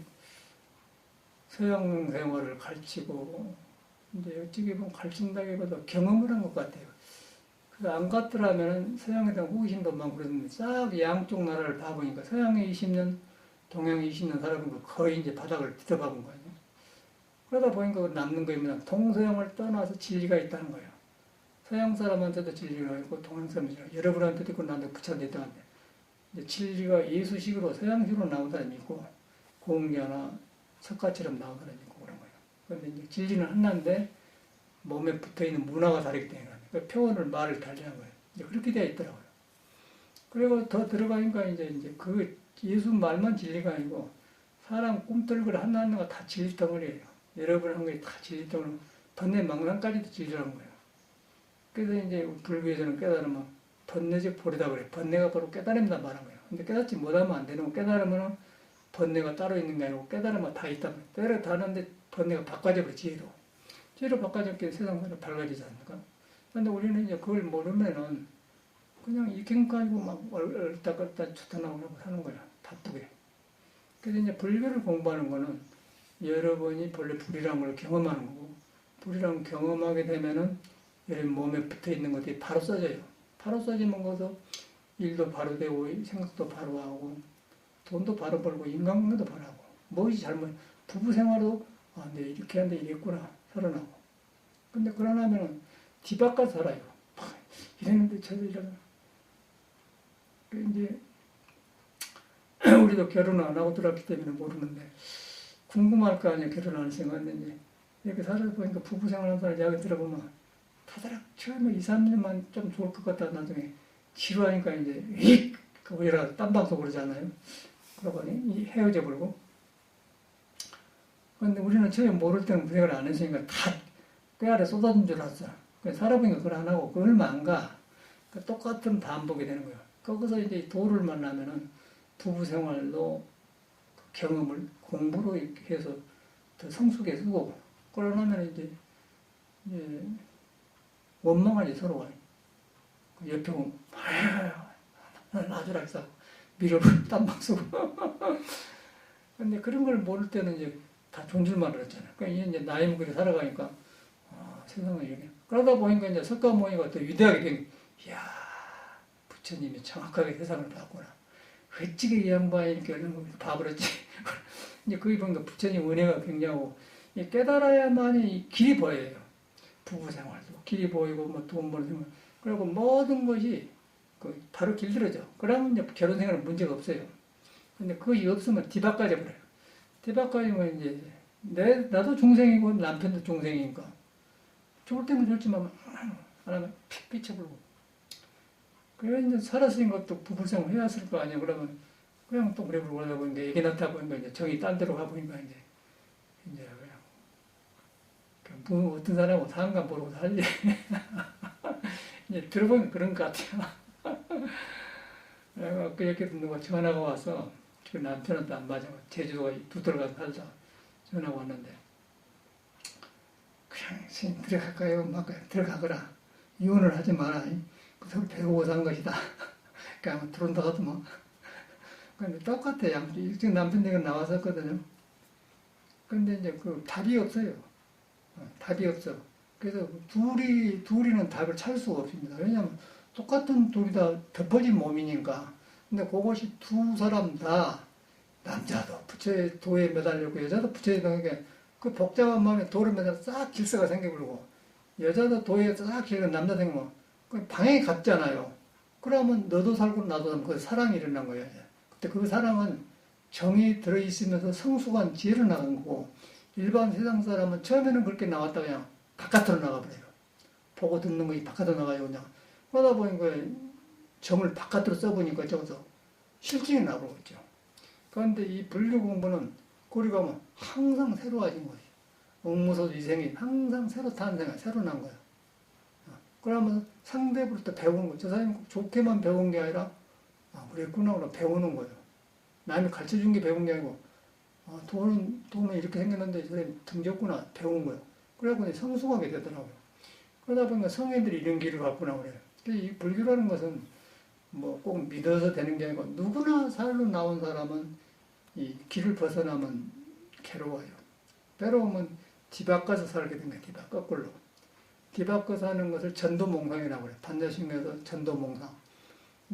서양 생활을 가르치고, 이제 어떻게 보면 가르친다기보다 경험을 한 것 같아요. 그래서 안 갔더라면 서양에 대한 호기심도 많고 그랬는데 싹 양쪽 나라를 다 보니까 서양에 20년, 동양에 20년 살아본 거의 이제 바닥을 뒤덮어본 거예요. 그러다 보니까 남는 거입니다. 동서양을 떠나서 진리가 있다는 거예요. 서양 사람한테도 진리가 있고 동양 사람한테도 여러분한테도 있고 나한테 부처한테 있다는데 이제 진리가 예수식으로 서양식으로 나온 사람이 있고 공자나 석가처럼 나온 사람이 있고 그런 거예요. 그런데 이제 진리는 하나인데 몸에 붙어있는 문화가 다르기 때문에 그러니까 표현을 말을 달리는 거예요. 이제 그렇게 되어 있더라고요. 그리고 더 들어가니까 이제 그 예수 말만 진리가 아니고 사람 꿈틀걸 하나하나가 다 진리 덩어리예요. 여러분 한 게 다 진리 덩어리, 번뇌 망상까지도 진리라는 거예요. 그래서 이제 불교에서는 깨달으면 번뇌적 보리다 그래요. 번뇌가 바로 깨달음이다 말한 거예요. 근데 깨닫지 못하면 안 되는 거. 깨달으면 번뇌가 따로 있는 게 아니고 깨달으면 다 있다. 때려 다는데 번뇌가 바꿔져 버려 지혜로. 지혜로 바꿔졌기에 세상으로 밝아지지 않습니까? 근데 우리는 이제 그걸 모르면은 그냥 익힌 거 가지고 막 얼딱얼딱 추천하고 하는 거야. 바쁘게. 그래서 이제 불교를 공부하는 거는 여러분이 본래 불이라는 걸 경험하는 거고, 불이라는 걸 경험하게 되면은 여러분 몸에 붙어 있는 것들이 바로 써져요. 바로 써지면 거기서 일도 바로 되고, 생각도 바로 하고, 돈도 바로 벌고, 인간관계도 바로 하고, 무엇이 잘못, 부부 생활도, 내 이렇게 하는데 이랬구나, 살아나고. 근데 그러려면은 뒤바깥 살아요. 이랬는데 저도 이러나. 이제, 우리도 결혼을 안 하고 들어왔기 때문에 모르는데, 궁금할 거 아니에요, 결혼하는 생각인데, 이렇게 살아서 보니까 부부 생활하는 사람 이야기 들어보면, 다들 처음에 2, 3년만 좀 좋을 것 같다, 나중에 지루하니까 이제, 그거라 딴방송 그러잖아요. 그러고 보니 헤어져 버리고. 근데 우리는 처음에 모를 때는 그 생각을 안 했으니까 다 꾀아래 쏟아진 줄 알았어. 살아보니까 그걸 안 하고, 그 얼마 안 가. 똑같은 반복이 되는 거예요. 거기서 이제 도를 만나면은 부부 생활도 경험을 공부로 이렇게 해서 더 성숙해 쓰고, 그러려면 이제 원망하지 서로가. 옆에 보면, 나주라게 싸고, 밀어버리고, 땀막 쓰고. 근데 그런 걸 모를 때는 이제 다 존줄만 알았잖아요. 그러니까 이제 나이 먹게 살아가니까, 세상은 이렇게. 그러다 보니까 이제 석가모니가 또 위대하게 된, 이야, 부처님이 정확하게 세상을 봤구나. 어찌게 이 양반이 이렇게 얼른 봐버렸지. 이제 그게 보니까 부처님 은혜가 굉장하고, 깨달아야만이 길이 보여요. 부부 생활도 길이 보이고, 뭐 돈 버는 생활. 그리고 모든 것이 바로 길들어져. 그러면 이제 결혼 생활은 문제가 없어요. 근데 그것이 없으면 뒤바꿔져 버려요. 뒤바꿔지면 이제, 나도 중생이고 남편도 중생이니까. 죽을 때는 죽지만, 안 하면 픽 비춰버리고. 그래, 이제 살았으니 것도 부부 생활 해야 했을 거 아니야. 그러면 그냥 또 그래 버리고 그러다 보니까 애기 낳다 보니까 이제 정이 딴 데로 가보니까 이제 그냥 뭐 어떤 사람하고 상관 모르고 살지. 이제 들어보면 그런 것 같아요. 내가 그렇게 누가 전화가 와서 그 남편한테 안 맞아. 제주도가 붙들어가서 살자. 전화가 왔는데 그냥 선생님 들어갈까요? 막 들어가거라. 이혼을 하지 마라. 서로 배우고 산 것이다. 그냥 들어온다 하더만. 근데 똑같아. 양쪽. 지금 남편 내가 나왔었거든요. 근데 이제 그 답이 없어요. 답이 없어. 그래서 둘이는 답을 찾을 수가 없습니다. 왜냐하면 똑같은 둘이 다 덮어진 몸이니까. 근데 그것이 두 사람 다 남자도 부처의 도에 매달렸고 여자도 부처에 매달리게 그 복잡한 마음에 도를 매달려 싹 질서가 생겨버리고 여자도 도에 싹 길고 남자 생기면 그 방향이 같잖아요. 그러면 너도 살고 나도 살고 그 사랑이 일어난 거예요. 그때 그 사랑은 정이 들어있으면서 성숙한 지혜로 나간 거고 일반 세상 사람은 처음에는 그렇게 나왔다 그냥 바깥으로 나가버려요. 보고 듣는 것이 바깥으로 나가요. 그냥 그러다 보니까 정을 바깥으로 써보니까 저기서 실증이 나고 있죠. 그런데 이 불교 공부는 거기 가면 항상 새로워진 거예요. 옥무소 위생이 항상 새로 탄생해, 새로 난 거예요. 그러면 상대부터 배우는 거예요. 저 사람이 꼭 좋게만 배운 게 아니라, 그랬구나, 그럼 배우는 거예요. 남이 가르쳐 준 게 배운 게 아니고, 돈은 이렇게 생겼는데, 저 사람이 등졌구나, 배운 거예요. 그래갖고 성숙하게 되더라고요. 그러다 보니까 성인들이 이런 길을 갔구나, 그래요. 이 불교라는 것은 뭐 꼭 믿어서 되는 게 아니고, 누구나 살로 나온 사람은 이 길을 벗어나면 괴로워요. 괴로우면 뒤바꿔서 살게 됩니다. 거꾸로. 뒤바꿔 사는 것을 전도몽상이라고 그래요. 반자신경에서 전도몽상.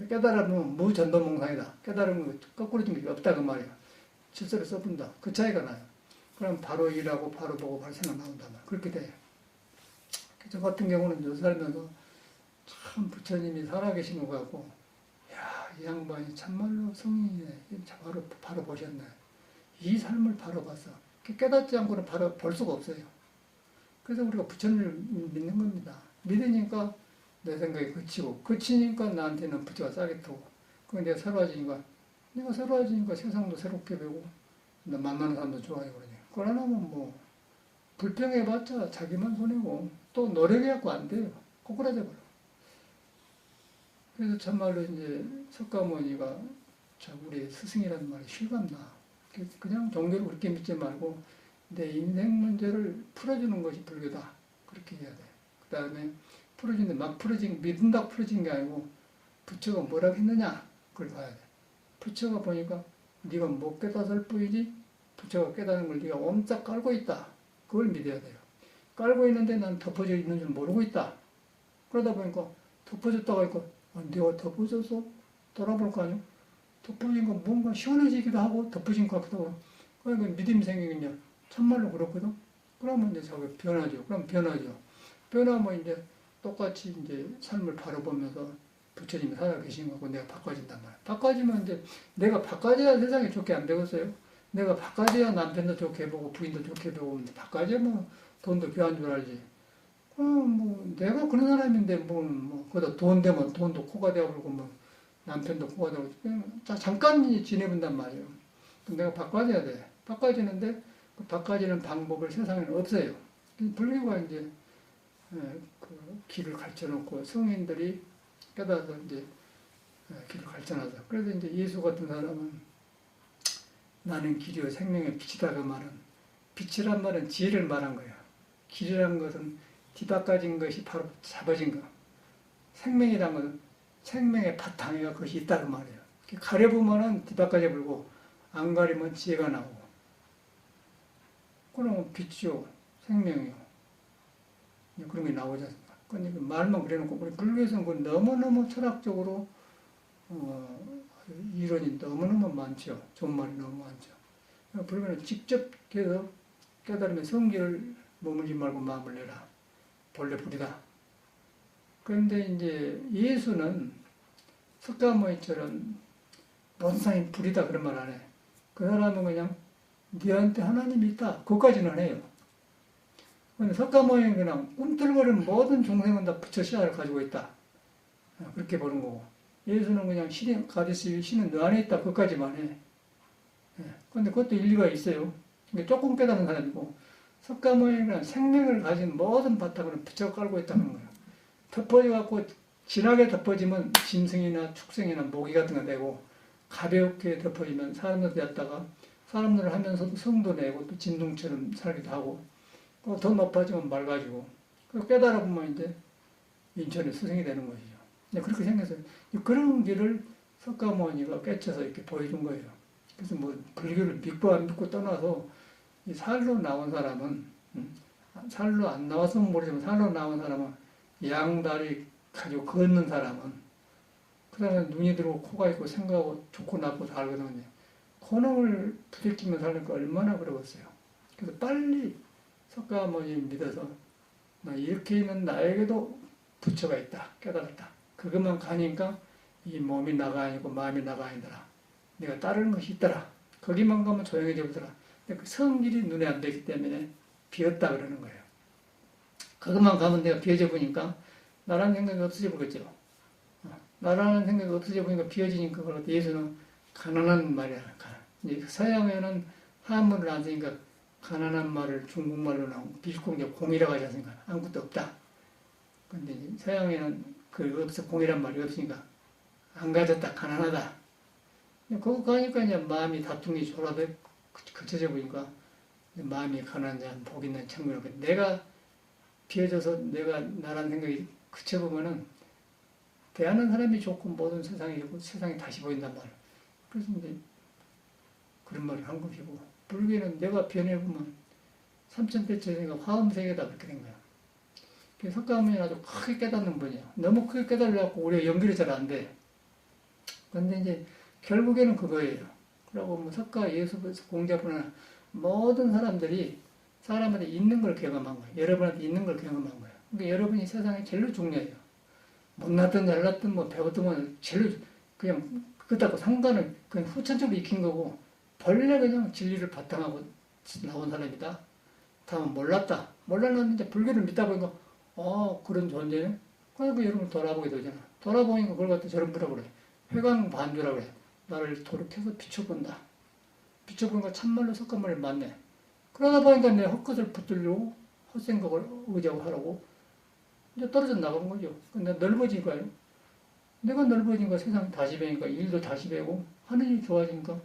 깨달으면 무전도몽상이다. 깨달은 거 거꾸로 된 게 없다 그 말이에요. 질서를 써본다. 그 차이가 나요. 그럼 바로 일하고 바로 보고 바로 생각 나온단 말이에요. 그렇게 돼요. 저 같은 경우는 요 살면서 참 부처님이 살아계신 것 같고 야, 이 양반이 참말로 성인이네. 바로 보셨네. 이 삶을 바로 봤어. 깨닫지 않고는 바로 볼 수가 없어요. 그래서 우리가 부처님을 믿는 겁니다. 믿으니까 내 생각이 그치니까 나한테는 부처가 싸게 타고, 내가 새로워지니까 세상도 새롭게 되고, 만나는 사람도 좋아요, 그러니. 그러나면 뭐, 불평해봤자 자기만 손해고, 또 노력해갖고 안 돼요. 꼬꾸라져 버려. 그래서 참말로 이제 석가모니가 우리 스승이라는 말이 실감나. 그냥 종교를 그렇게 믿지 말고, 내 인생 문제를 풀어주는 것이 불교다. 그렇게 해야 돼. 그 다음에 풀어주는데 막 믿는다고 풀어진 게 아니고 부처가 뭐라고 했느냐 그걸 봐야 돼. 부처가 보니까 네가 못 깨닫을 뿐이지 부처가 깨닫는 걸 네가 옴짝 깔고 있다. 그걸 믿어야 돼요. 깔고 있는데 난 덮어져 있는 줄 모르고 있다. 그러다 보니까 덮어졌다가 있고 내가 덮어져서 돌아볼 거 아니야? 덮어진 거 뭔가 시원해지기도 하고 덮어진 것 같기도 하고 그러니까 믿음이 생기겠냐. 참말로 그렇거든. 그러면 이제 자꾸 변하죠. 그럼 변하죠. 변하면 이제 똑같이 이제 삶을 바라보면서 부처님이 살아계신 거고 내가 바꿔진단 말이야. 바꿔지면 이제 내가 바꿔져야 세상이 좋게 안 되겠어요? 내가 바꿔져야 남편도 좋게 보고 부인도 좋게 보고 바꿔지면 돈도 귀한 줄 알지. 뭐 내가 그런 사람인데 그러다 돈 되면 돈도 코가 되어버리고 뭐 남편도 코가 되고 잠깐 지내본단 말이에요. 내가 바꿔져야 돼. 바꿔지는데 그 바꿔지는 방법을 세상에는 없어요. 불교가 이제 그 길을 가르쳐놓고 성인들이 깨달아서 이제 길을 가르쳐놔서 그래서 이제 예수 같은 사람은 나는 길이요 생명의 빛이다 그 말은 빛이란 말은 지혜를 말한 거예요. 길이라는 것은 뒤바꿔진 것이 바로 잡아진 거. 생명이란 것은 생명의 바탕에 그것이 있다 그 말이에요. 가려보면은 뒤바꿔져 버리고 안 가리면 지혜가 나오고. 그러면 빛이요, 생명이요. 그런 게 나오지 않습니까? 근데 그 말만 그래놓고, 우리 불교에서는 그 너무너무 철학적으로, 이론이 너무너무 많죠. 좋은 말이 너무 많죠. 불교는 직접 해서 깨달으면 성질을 머물지 말고 마음을 내라. 본래 불이다. 그런데 이제 예수는 석가모니처럼 본상이 불이다 그런 말 안 해. 그 사람은 그냥 너한테 하나님이 있다. 그것까지는 해요. 근데 석가모니는 그냥 꿈틀거리는 모든 종생은 다 부처 씨앗을 가지고 있다. 그렇게 보는 거고. 예수는 그냥 신은 너 안에 있다. 그것까지만 해. 근데 그것도 일리가 있어요. 조금 깨달은 사람이고, 석가모니는 생명을 가진 모든 바탕을 붙여 깔고 있다는 거예요. 덮어져갖고 진하게 덮어지면 짐승이나 축생이나 모기 같은 거 되고 가볍게 덮어지면 사람들 되었다가 사람들을 하면서도 성도 내고 또 진동처럼 살기도 하고 더 높아지면 맑아지고 깨달아 보면 이제 인천의 스승이 되는 것이죠. 그렇게 생겼어요. 그런 길을 석가모니가 깨쳐서 이렇게 보여준 거예요. 그래서 뭐 불교를 믿고 안 믿고 떠나서 이 살로 나온 사람은 살로 안 나왔으면 모르지만 살로 나온 사람은 양다리 가지고 걷는 사람은 그 다음에 눈이 들어오고 코가 있고 생각하고 좋고 나쁘고 다 알거든요. 그놈을 부딪히며 사는 거 얼마나 그러겠어요. 그래서 빨리 석가모니 믿어서 이렇게 있는 나에게도 부처가 있다. 깨달았다. 그것만 가니까 이 몸이 나가 아니고 마음이 나가 아니더라. 내가 따르는 것이 있더라. 거기만 가면 조용해져 보더라. 그 성질이 눈에 안 되기 때문에 비었다 그러는 거예요. 그것만 가면 내가 비어져 보니까 나라는 생각이 없어져 보겠죠. 나라는 생각이 없어져 보니까 비어지니까 그렇다. 예수는 가난한 말이야. 서양에는 한문을 안 쓰니까 가난한 말을 중국말로 나오고 비스공제 공이라고 하지 않습니까? 아무것도 없다. 근데 서양에는 그 없어 공이란 말이 없으니까 안 가졌다. 가난하다. 그거 가니까 이제 마음이 다툼이 졸아도 그쳐져 보니까 마음이 가난한 자 복 있는 천국이라고. 내가 비어져서 내가 나라는 생각이 그쳐보면은 대하는 사람이 좋고 모든 세상이 좋고 세상이 다시 보인단 말이에요. 그래서 이제 그런 말을 한 것이고 불교는 내가 변해보면 삼천대천세가 화엄세계다 그렇게 된 거야. 그래서 석가모니는 아주 크게 깨닫는 분이에요. 너무 크게 깨달으려고 우리가 연결이 잘 안 돼. 근데 이제 결국에는 그거예요. 그리고 뭐 석가 예수 공자분은 모든 사람들이 사람한테 있는 걸 경험한 거예요. 여러분한테 있는 걸 경험한 거예요. 그러니까 여러분이 세상에 제일 중요해요. 못났든 잘났든 뭐 배웠든 뭐 제일 그냥 그렇다고 상관을 그냥 후천적으로 익힌 거고 본래 그냥 진리를 바탕하고 나온 사람이다. 다만 몰랐다. 몰랐는데 불교를 믿다 보니까 그런 존재네. 그러니까 여러분 돌아보게 되잖아. 돌아보니까 그걸 갖다 저런 뭐라 그래. 회광반주라 그래. 나를 돌이켜서 비춰본다. 비춰보니까 참말로 석가모니 맞네. 그러다 보니까 내 헛것을 붙들려고 헛생각을 의지하고 하라고 이제 떨어져 나가는 거죠. 근데 넓어지니까요. 내가 넓어지니까 세상이 다시 배니까 일도 다시 배고 하늘이 좋아지니까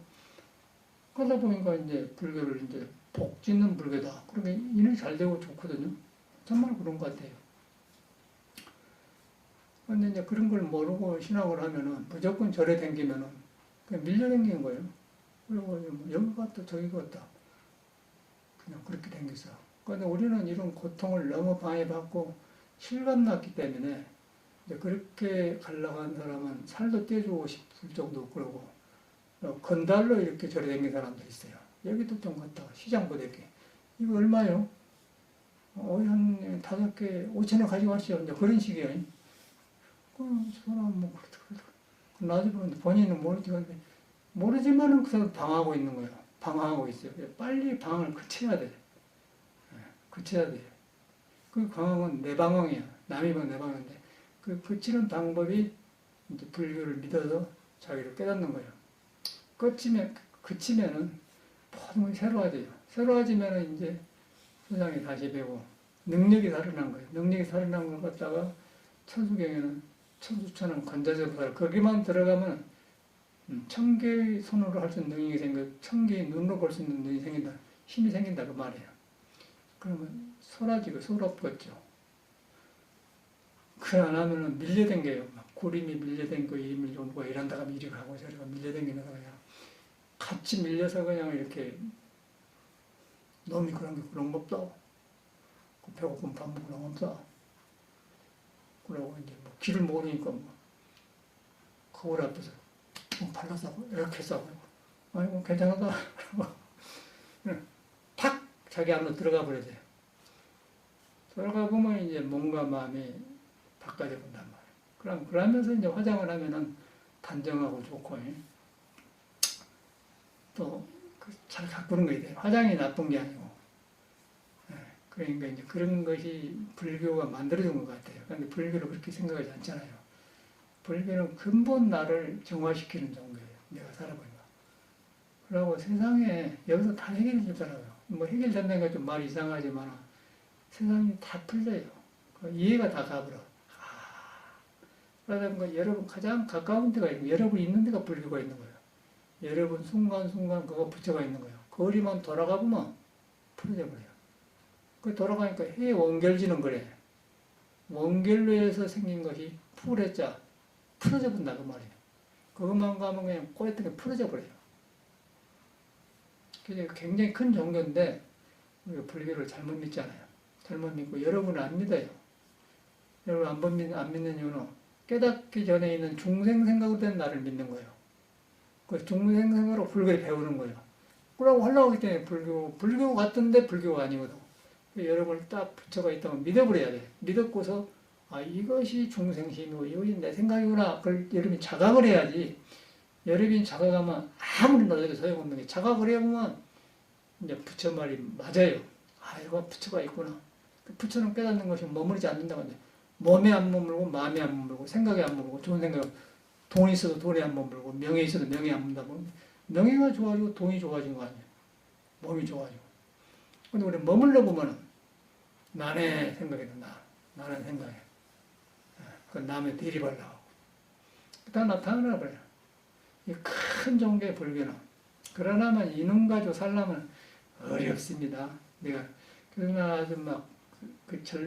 그러다 보니까 이제 불교를 이제 복 짓는 불교다. 그러면 일이 잘 되고 좋거든요. 정말 그런 것 같아요. 근데 이제 그런 걸 모르고 신앙을 하면은 무조건 절에 댕기면은 그냥 밀려댕기는 거예요. 그리고 여기 갔다 저기 갔다 그냥 그렇게 댕겼어. 그런데 우리는 이런 고통을 너무 방해받고 실감났기 때문에 이제 그렇게 가려고 한 사람은 살도 떼주고 싶을 정도 그러고 건달로 이렇게 절에 댕긴 사람도 있어요. 여기도 좀 갔다가 시장 보대게 이거 얼마요? 한 5개 5,000원 가지고 왔어요. 이제 그런 식이에요. 그 사람 뭐 그렇다. 나중에 보는데 본인은 모르지만은 그 사람 방황하고 있는 거예요. 방황하고 있어요. 빨리 방황을 그쳐야 돼. 그쳐야 돼. 그 방황은 내 방황이야. 남이 방황 내 방황인데 그 그치는 방법이 이제 불교를 믿어서 자기를 깨닫는 거예요. 그치면은 모든 게 새로워져요. 새로워지면은 이제 세상에 다시 배고 능력이 살아난 거예요. 능력이 살아난 걸 갖다가 천수경에는 천수천은 건자재보살 거기만 들어가면 천개의 손으로 할 수 있는 능력이 생겨 천개의 눈으로 볼 수 있는 능력이 생긴다. 힘이 생긴다 그 말이에요. 그러면 소라지고 소롭겠죠. 그 안 하면은 밀려댕겨요. 막 구름이 밀려댕기고 이 밀려오고 이런다가 이리 가고 저리 가고 밀려댕기는 거야. 같이 밀려서 그냥 이렇게 놈이 그런 게 그런 거 없어. 배고프면 밥 먹으러 없어. 그러고 이제 뭐 길을 모르니까 뭐 거울 앞에서 발로 싸고 이렇게 싸고 아이고 괜찮다. 탁 자기 안으로 들어가 버려야 돼요. 들어가 보면 이제 몸과 마음이 바꿔져 본단 말이에요. 그러면서 이제 화장을 하면은 단정하고 좋고 또 잘 가꾸는 거야 돼요. 화장이 나쁜 게 아니고. 그러니까 이제 그런 것이 불교가 만들어준 것 같아요. 그런데 불교를 그렇게 생각하지 않잖아요. 불교는 근본 나를 정화시키는 종교예요. 내가 살아보니까. 그러고 세상에 여기서 다 해결해 주더라고요. 뭐 해결된다는 게 좀 말이 이상하지만 세상이 다 풀려요. 이해가 다 가버려. 그러다 여러분 가장 가까운 데가 있고 여러분 있는 데가 불교가 있는 거예요. 여러분 순간순간 그거 부처가 있는 거예요. 거리만 돌아가 보면 풀어져 버려요. 그 돌아가니까 해 원결지는 그래. 원결로 해서 생긴 것이 풀했자 풀어져 본다 그 말이에요. 그것만 가면 그냥 꼬였던 게 풀어져 버려요. 그게 굉장히 큰 종교인데 우리가 불교를 잘못 믿잖아요. 잘못 믿고 여러분은 안 믿어요. 여러분 안 믿는 이유는 깨닫기 전에 있는 중생 생각으로 된 나를 믿는 거예요. 그 중생 생각으로 불교를 배우는 거예요. 그러고 하려고 하기 때문에 불교 같은데 불교가 아니거든. 여러분을 딱 부처가 있다면 믿어버려야 돼. 믿었고서 이것이 중생심이고 이것이 내 생각이구나. 그걸 여러분이 자각을 해야지. 여러분이 자각하면 아무리 노력해도 소용없는 게 자각을 해보면 이제 부처 말이 맞아요. 이거 부처가 있구나. 부처는 깨닫는 것이 머무르지 않는다고 하는데 몸에 안 머물고 마음에 안 머물고 생각에 안 머물고 좋은 생각 돈이 있어도 돈에 안 머물고 명예 있어도 명예에 안 머문다고 명예가 좋아지고 돈이 좋아진 거 아니에요. 몸이 좋아지고. 근데 우리 머물러 보면은 나의 생각이다. 나는 생각에. 그 남의 대립하려고 하고. 다 나타나나 버려요. 이 큰 종교의 불교는. 그러나만 이놈 가지고 살려면 어렵습니다. 내가 그러나 아주 막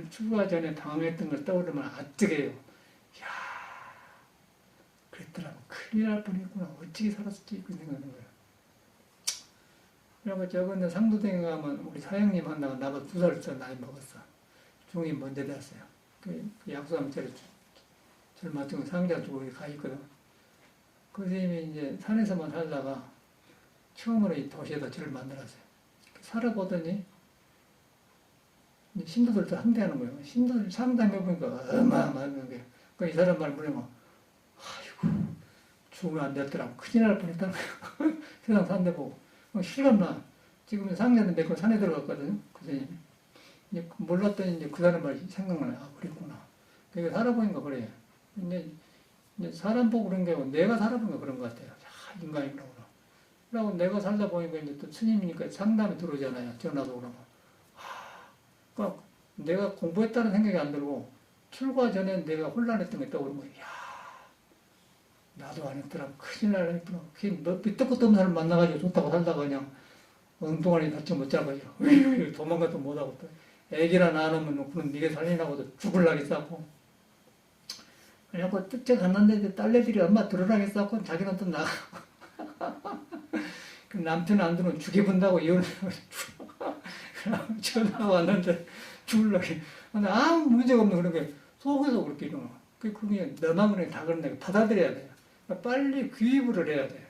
출가 전에 당황했던 걸 떠오르면 아뜨게요. 이야, 그랬더라면 큰일 날 뻔했구나. 어떻게 살았을지 그 생각하는 거예요. 그리고 저번에 상도동에 가면 우리 사장님 만나고 나보다 2살 더 나이 먹었어. 중이 먼저 됐어요. 그 약수하면 저를 맞추고 상자 두고 가 있거든. 그 선생님이 이제 산에서만 살다가 처음으로 이 도시에다 저를 만들었어요. 살아보더니 신도들도 함대하는 거예요. 신도들 상담해보니까 어마어마한 거예요. 이 사람 말 물으면 아이고 죽으면 안 됐더라고. 큰일 날 뻔했다는 거예요. 세상 산데 보고. 실감나. 지금 상자는 몇 번 산에 들어갔거든요. 그 선생님이. 이제 몰랐더니 이제 그 사람 말이 생각나요. 그랬구나. 그러니까 살아보니까 그래요. 이제 사람 보고 그런 게 아니고 내가 살아보니까 그런 것 같아요. 인간이구나. 그러고 내가 살다 보니까 이제 또 스님이니까 상담에 들어오잖아요. 전화도 그러고. 그러니까 내가 공부했다는 생각이 안 들고 출가 전에 내가 혼란했던 게 떠오르는 거예요. 나도 안 했더라. 큰일 날 했구나. 밑도 끝도 없는 사람 만나가지고 좋다고 살다가 그냥 엉뚱하니 다쳐 못 잡아요. 도망가도 못하고 또 애기나 낳아놓으면 그럼 네가 살리라고도 죽을라게 싸고. 그래갖고 뜻째 갔는데 딸내들이 엄마 들어라게 싸고 자기는 또 나가고. 남편 안 들으면 죽여본다고 이혼해가지고 전화가 왔는데 죽을라게. 근데 아무 문제가 없는 그런 게 속에서 그렇게 일어나. 그게 너만 그냥 다 그런 데 받아들여야 돼요. 빨리 귀입을 해야 돼.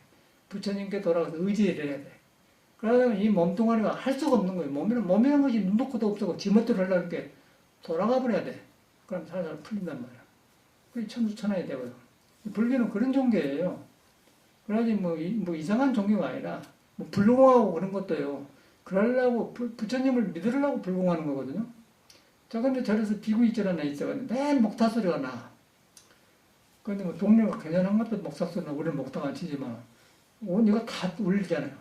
부처님께 돌아가서 의지를 해야 돼. 그러면 이 몸뚱아리가 할 수가 없는 거예요. 몸이라는 것이 눈 놓고도 없고 지멋대로 하려는 게 돌아가 버려야 돼. 그럼 살살 풀린단 말이야. 그게 천수천하에 되거든. 불교는 그런 종교예요. 그러지 뭐 이상한 종교가 아니라 뭐 불공하고 그런 것도요. 그러려고 부처님을 믿으려고 불공하는 거거든요. 저 근데 저래서 비구 있절 하나 있어가지고 맨 목타 소리가 나. 근데 뭐 동네가 괜찮은 것도 목사 소리나 우리는 목타가 안 치지만 이거 다 울리잖아요.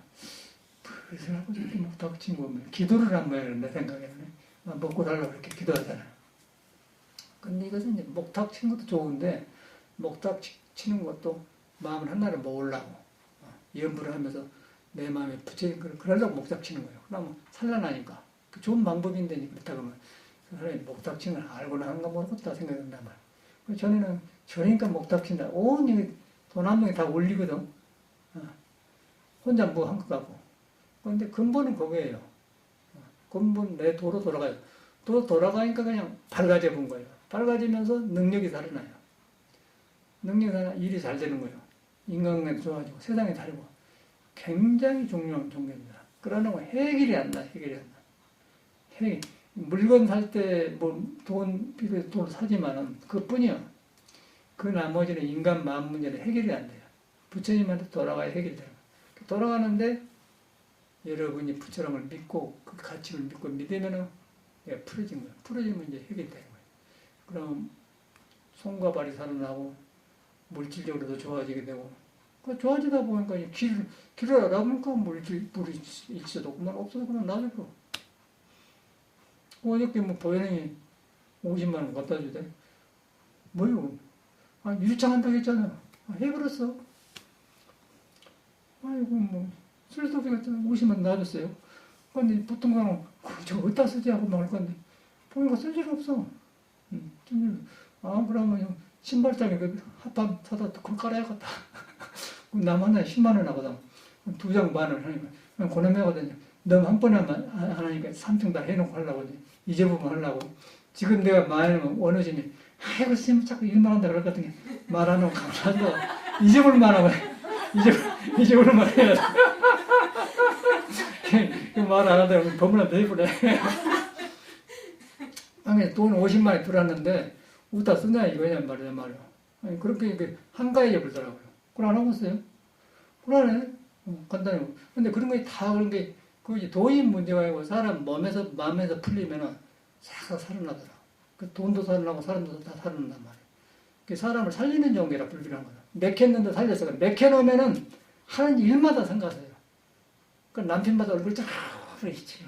그래서 이렇게 목타 친 거면 기도를 한 거예요. 내 생각에는. 먹고 살라고 이렇게 기도하잖아요. 근데 이것은 이제 목탁 친 것도 좋은데 목탁 치는 것도 마음을 하나를 모으려고 염불을 하면서 내 마음에 부처님 그러려고 목탁 치는 거예요. 그러면 산란하니까 그 좋은 방법인데 그렇다 그러면 그 사람이 목탁 치는 걸 알고나 하는가 모르겠다 생각한단 말이에요. 전에는 저러니까 목탁 친다. 온 돈 한 명이 다 올리거든. 혼자 뭐 한 것 같고. 그런데 근본은 그거예요. 근본 내 도로 돌아가요. 도로 돌아가니까 그냥 밝아져 본 거예요. 밝아지면서 능력이 살아나요. 능력이 살아나 일이 잘 되는 거예요. 인간관계도 좋아지고 세상이 다르고 굉장히 중요한 종교입니다. 그러나 해결이 안 나. 물건 살 때 뭐 돈 필요해서 돈을 사지만은 그뿐이요. 그 나머지는 인간 마음 문제는 해결이 안 돼요. 부처님한테 돌아가야 해결돼요. 돌아가는데 여러분이 부처님을 믿고 그 가치를 믿고 믿으면은 풀어진 거예요. 풀어지면 이제 해결되는 거예요. 그럼 손과 발이 살아나고 물질적으로도 좋아지게 되고 그 좋아지다 보니까 길을 알아보니까 물이 있어도 그만 없어도 그만 놔두고. 어저께 뭐 보현이 50만 원 갖다 주대. 뭐요? 아, 유리창 한다고 했잖아. 아, 해버렸어. 아이고, 뭐, 쓸데없이 갔잖아. 50만 원 놔줬어요. 근데 보통 가면, 저 어디다 쓰지 하고 말할 건데, 보니까 쓸 일 없어. 그러면 신발장에 그 합판 사다 그걸 깔아야겠다. 남 하나에 10만 원 하거든. 2장 반을 하니까. 고놈해거든요. 너무 한 번에 하니까 3층 다 해놓고 하려고. 이제 부분 하려고. 지금 내가 말하면 어느 집이, 아이고, 쌤 자꾸 일만 한다 그럴 것 같은 게 말 안 하고 감사하다. 이 집을 말하면, 이 집을 말해야 돼. 말 안 한다고 법문한테 해보래. 아니, 돈 50만 원 들었는데, 어디다 쓰냐 이거냐 말이야. 아니, 그렇게 한가위에 불더라고요. 그걸 안 하고 있어요? 그러네. 간단히. 근데 그런 게 다 그런 게, 그 이제 돈이 문제가 아니고 사람 마음에서 풀리면은 싹 살아나더라. 그 돈도 살아나고 사람도 다 살아난단 말이야. 그 사람을 살리는 종교라 불교라는 거야. 맥혔는데 살렸어. 맥혀놓으면은 하는 일마다 성가세요. 그 남편마다 얼굴 쫙 있지.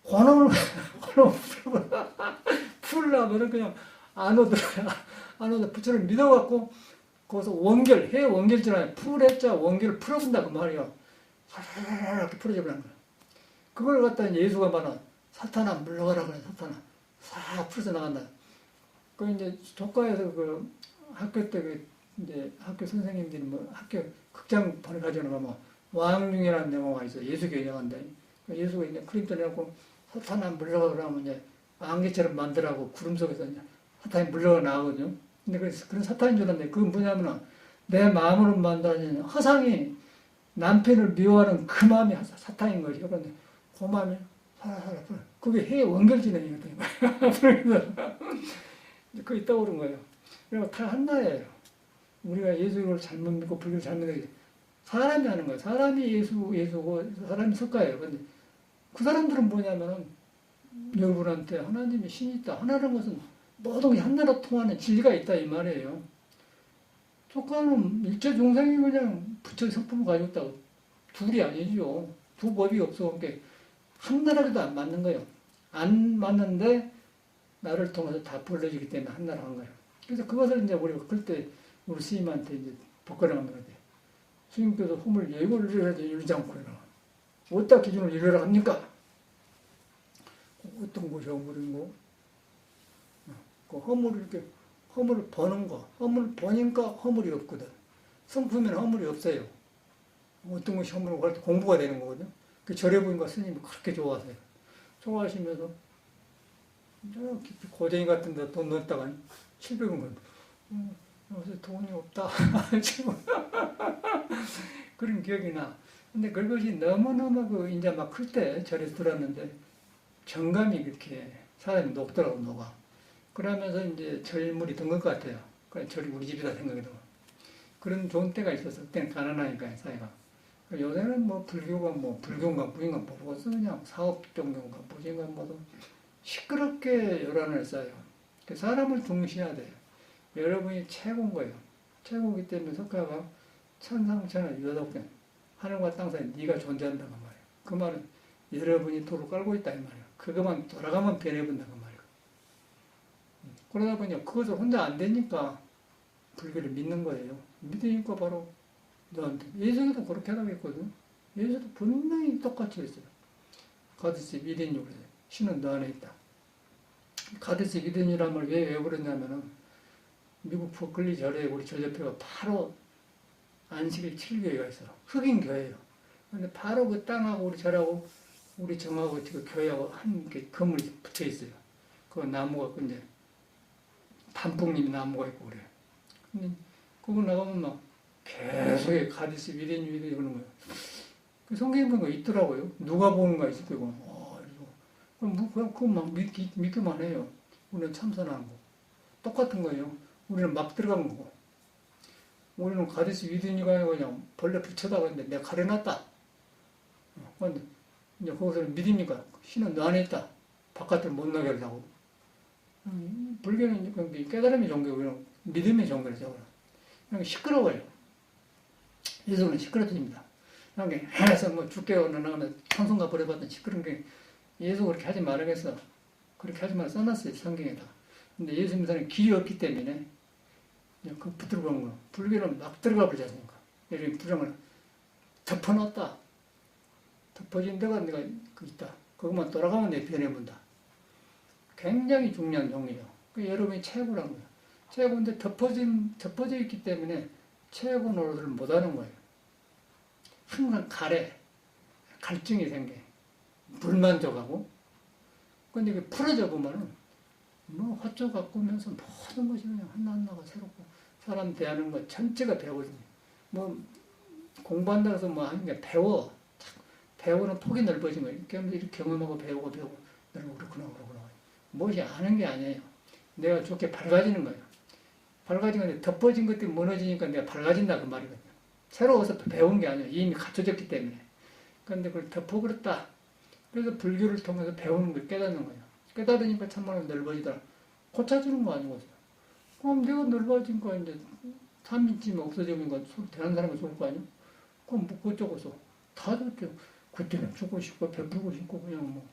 권원을 풀려면은 그냥 안 오더라. 안 오더 부처를 믿어갖고 거기서 해 원결지나 풀했자 원결을 풀어본다 그 말이야. 이렇게 풀어져버리는 거야. 그걸 갖다 예수가 말한 사탄아 물러가라 그래. 사탄아 싹 풀어서 나간다. 그 이제 조카에서 그 학교 때 이제 학교 선생님들이 뭐 학교 극장 보내가지고 가면 왕중이라는 영화가 있어. 예수교 영화인데 예수가 이제 크림도 내고 사탄아 물러가 그러면 이제 안개처럼 만들라고 구름 속에서 이제 사탄이 물러가 나오거든요. 근데 그런 사탄인 줄 알았는데 그건 뭐냐면은 내 마음으로 만들어진 허상이 남편을 미워하는 그 마음이 사탄인 거지. 그런데 그 마음이 살아. 그게 해 원결진행이거든요. 그래서 그 있다고 그런 거예요. 그리고 다 한나예요. 우리가 예수를 잘못 믿고 불교를 잘못 믿고 사람이 하는 거예요. 사람이 예수고 사람이 석가예요. 근데 그 사람들은 뭐냐면은 여러분한테 하나님의 신이 있다. 하나라는 것은 모든 게 하나로 통하는 진리가 있다 이 말이에요. 석가는 일체 중생이 그냥 부처 성품을 가지고 있다고. 둘이 아니죠. 두 법이 없어. 그러니까 한나라도 안 맞는 거예요. 안 맞는데 나를 통해서 다 벌어지기 때문에 한나라 한 거예요. 그래서 그것을 이제 우리가 그때 우리 스님한테 이제 복걸하면 돼. 스님께서 허물 예고를 이루지 않고 일어나. 어디다 기준을 이루라 합니까? 어떤 것이 허물인고? 그 허물을 버는 거. 허물 버니까 허물이 없거든. 성품에는 허물이 없어요. 어떤 것이 허물이고 할 때 공부가 되는 거거든요. 그 절에 보니까 스님이 그렇게 좋아하세요. 좋아하시면서 저 깊이 고쟁이 같은 데 돈 넣었다가 700원 요새 돈이 없다. 그런 기억이 나. 근데 그것이 너무너무 이제 막 클 때 절에서 들었는데 정감이 그렇게 사람이 녹더라고, 녹아. 그러면서 이제 절물이 든 것 같아요. 그래, 절이 우리 집이다 생각이 들어. 그런 좋은 때가 있었어. 그때는 가난하니까, 사회가. 요새는 뭐 불교인가 무인가 모르겠어. 그냥 사업 종교인가 무인가 뭐도 시끄럽게 요란을 써요. 사람을 중시해야 돼요. 여러분이 최고인 거예요. 최고이기 때문에 석가가 천상천하 유도권 하늘과 땅 사이에 네가 존재한다고 말이에요. 그 말은 여러분이 도를 깔고 있다 이 말이에요. 그것만 돌아가면 변해본다 그 말이에요. 그러다 보니 그것을 혼자 안 되니까 불교를 믿는 거예요. 믿으니까 바로 너한테 예수도 그렇게 하라고 했거든. 예수도 분명히 똑같이 했어요. 가드시 미든이 그래요. 신은 너 안에 있다. 가드시 미든이라는 걸 왜 외워버렸냐면은 미국 버클리 절에 우리 절옆에가 바로 안식일 7교회가 있어. 흑인 교회예요. 근데 바로 그 땅하고 우리 절하고 우리 정하고 지금 교회하고 한 건물이 붙어 있어요. 그 나무가 이제 단풍잎 나무가 있고 그래요. 근데 그거 나가면 막 계속 가디스 위대니 그러는 거예요. 그 성경에 보니까 있더라고요. 누가 보는가 있을 거고. 그럼 그거 막 믿기만 해요. 우리는 참선하는 거. 똑같은 거예요. 우리는 막 들어간 거고. 우리는 가디스 위대니가 그냥 벌레 붙여다가 했는데 내가 가려놨다. 근데 이제 거기서는 믿으니까 신은 너 안에 있다. 바깥을 못 나게 하려고. 불교는 깨달음의 종교고 믿음의 종교죠. 그냥 시끄러워요. 예수는 시끄러집니다. 그게 해서 뭐 죽게요 나가면 찬송가 버려봤던 시끄러운 게 예수 그렇게 하지 말아겠어. 그렇게 하지 말아 써놨어요 성경에다. 근데 예수 믿는 길이 없기 때문에 그 붙들고 간 거. 불교는 막 들어가 버리지 않습니까? 이렇게 부정을 덮어놨다. 덮어진 데가 내가 그 있다. 그것만 돌아가면 내 변해본다. 굉장히 중요한 종이에요. 그 여러분이 최고라는 거예요. 최고인데 덮어져 있기 때문에 최고 노릇을 못하는 거예요. 항상 갈증이 생겨. 불만족하고. 근데 이게 풀어져 보면은 뭐 화초 가꾸면서 모든 것이 그냥 하나하나가 새롭고 사람 대하는 것 전체가 배우거든요. 뭐 공부한다고 해서 뭐 하는 게 배워. 배우는 폭이 넓어진 거예요. 이렇게 경험하고 배우고 너는 그렇구나. 무엇이 아는 게 아니에요. 내가 좋게 밝아지는 거예요. 밝아진 건데 덮어진 것 때문에 무너지니까 내가 밝아진다 그 말이거든요. 새로워서 배운 게 아니에요. 이미 갖춰졌기 때문에. 그런데 그걸 덮어버렸다. 그래서 불교를 통해서 배우는 걸 깨닫는 거예요. 깨달으니까 참말로 넓어지더라. 고쳐주는 거 아니고. 그럼 내가 넓어진 거 이제 삼인찜 없어지는 거 대한 사람이 좋을 거 아니에요? 그럼 뭐 그쪽에서 다 좋죠. 그때는 주고 싶고 베풀고 싶고 그냥 뭐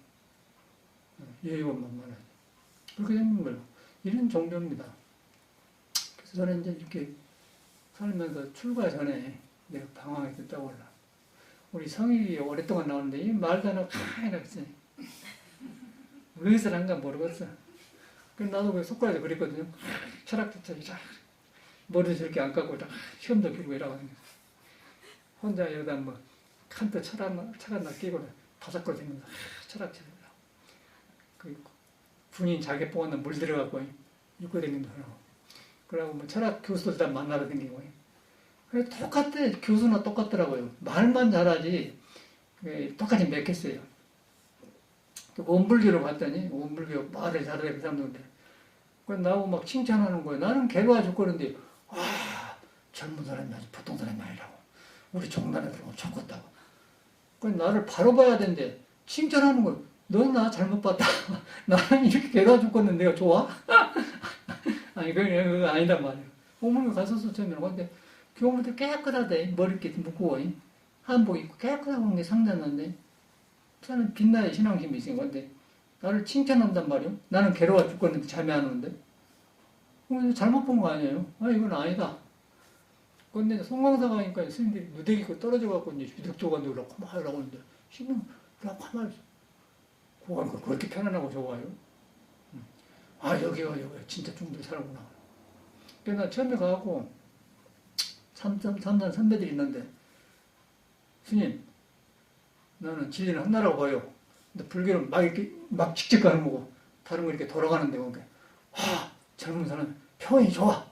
예의만 만만하지. 그렇게 되는 거예요. 이런 종교입니다. 그래서 저는 이제 이렇게 살면서 출가 전에 내가 방황에 듣다고 올라. 우리 성익이 오랫동안 나오는데 이 말도 안 하고 가만히 있어요. 어디서 난가 모르겠어. 그래서 나도 그 속과에서 그랬거든요. 철학자처럼 머리도 저렇게 안 깎고 시험도 끼고 이러거든요. 혼자 여기다 뭐 칸트 철학나 끼고 바삭거리 생겨서 철학처럼. 그 군인 자기 뽑았는 물 들어갖고 입고 다니는 거라고. 그러고 뭐 철학 교수들 다 만나러 다니고. 그래 똑같아. 교수나 똑같더라고요. 말만 잘하지 똑같이 맺겠어요. 원불교로 갔더니 원불교 말을 잘해 그 사람들인데 그래서 나하고 막 칭찬하는 거예요. 나는 개가 죽겠는데 와 젊은 사람이 아주 보통 사람이 아니라고. 우리 종단에 들어오면 좋겠다고. 그래서 나를 바로 봐야 되는데 칭찬하는 거예요. 넌 나 잘못 봤다. 나는 이렇게 개가 죽겠는데 내가 좋아? 아니 그거 아니단 말이에요. 어머니 갔었어 처음에는. 근데 교무들 깨끗하대. 머리 이렇게 묶고 한복 입고 깨끗하고 게 상관없는데 저는 빛나의 신앙심이 있으니까. 근데 나를 칭찬한단 말이에요. 나는 괴로워 죽겠는데 잠이 안 오는데. 잘못 본 거 아니에요? 아 이건 아니다. 근데 송광사가 하니까 스님들이 누대기 입고 떨어져갖고 이제 유득조관도 그렇고 막 이러고 있는데 신은 그냥 가만히 있어. 그거 그렇게 편안하고 좋아요. 아 여기가 진짜 중들이 살구나. 그래서 나 처음에 가갖고 삼산 선배들이 있는데 스님 나는 진리는 하나라고 봐요. 근데 불교는 막 이렇게 막 직접 가는 거고 다른 거 이렇게 돌아가는데 그러니까 와 젊은 사람 평이 좋아.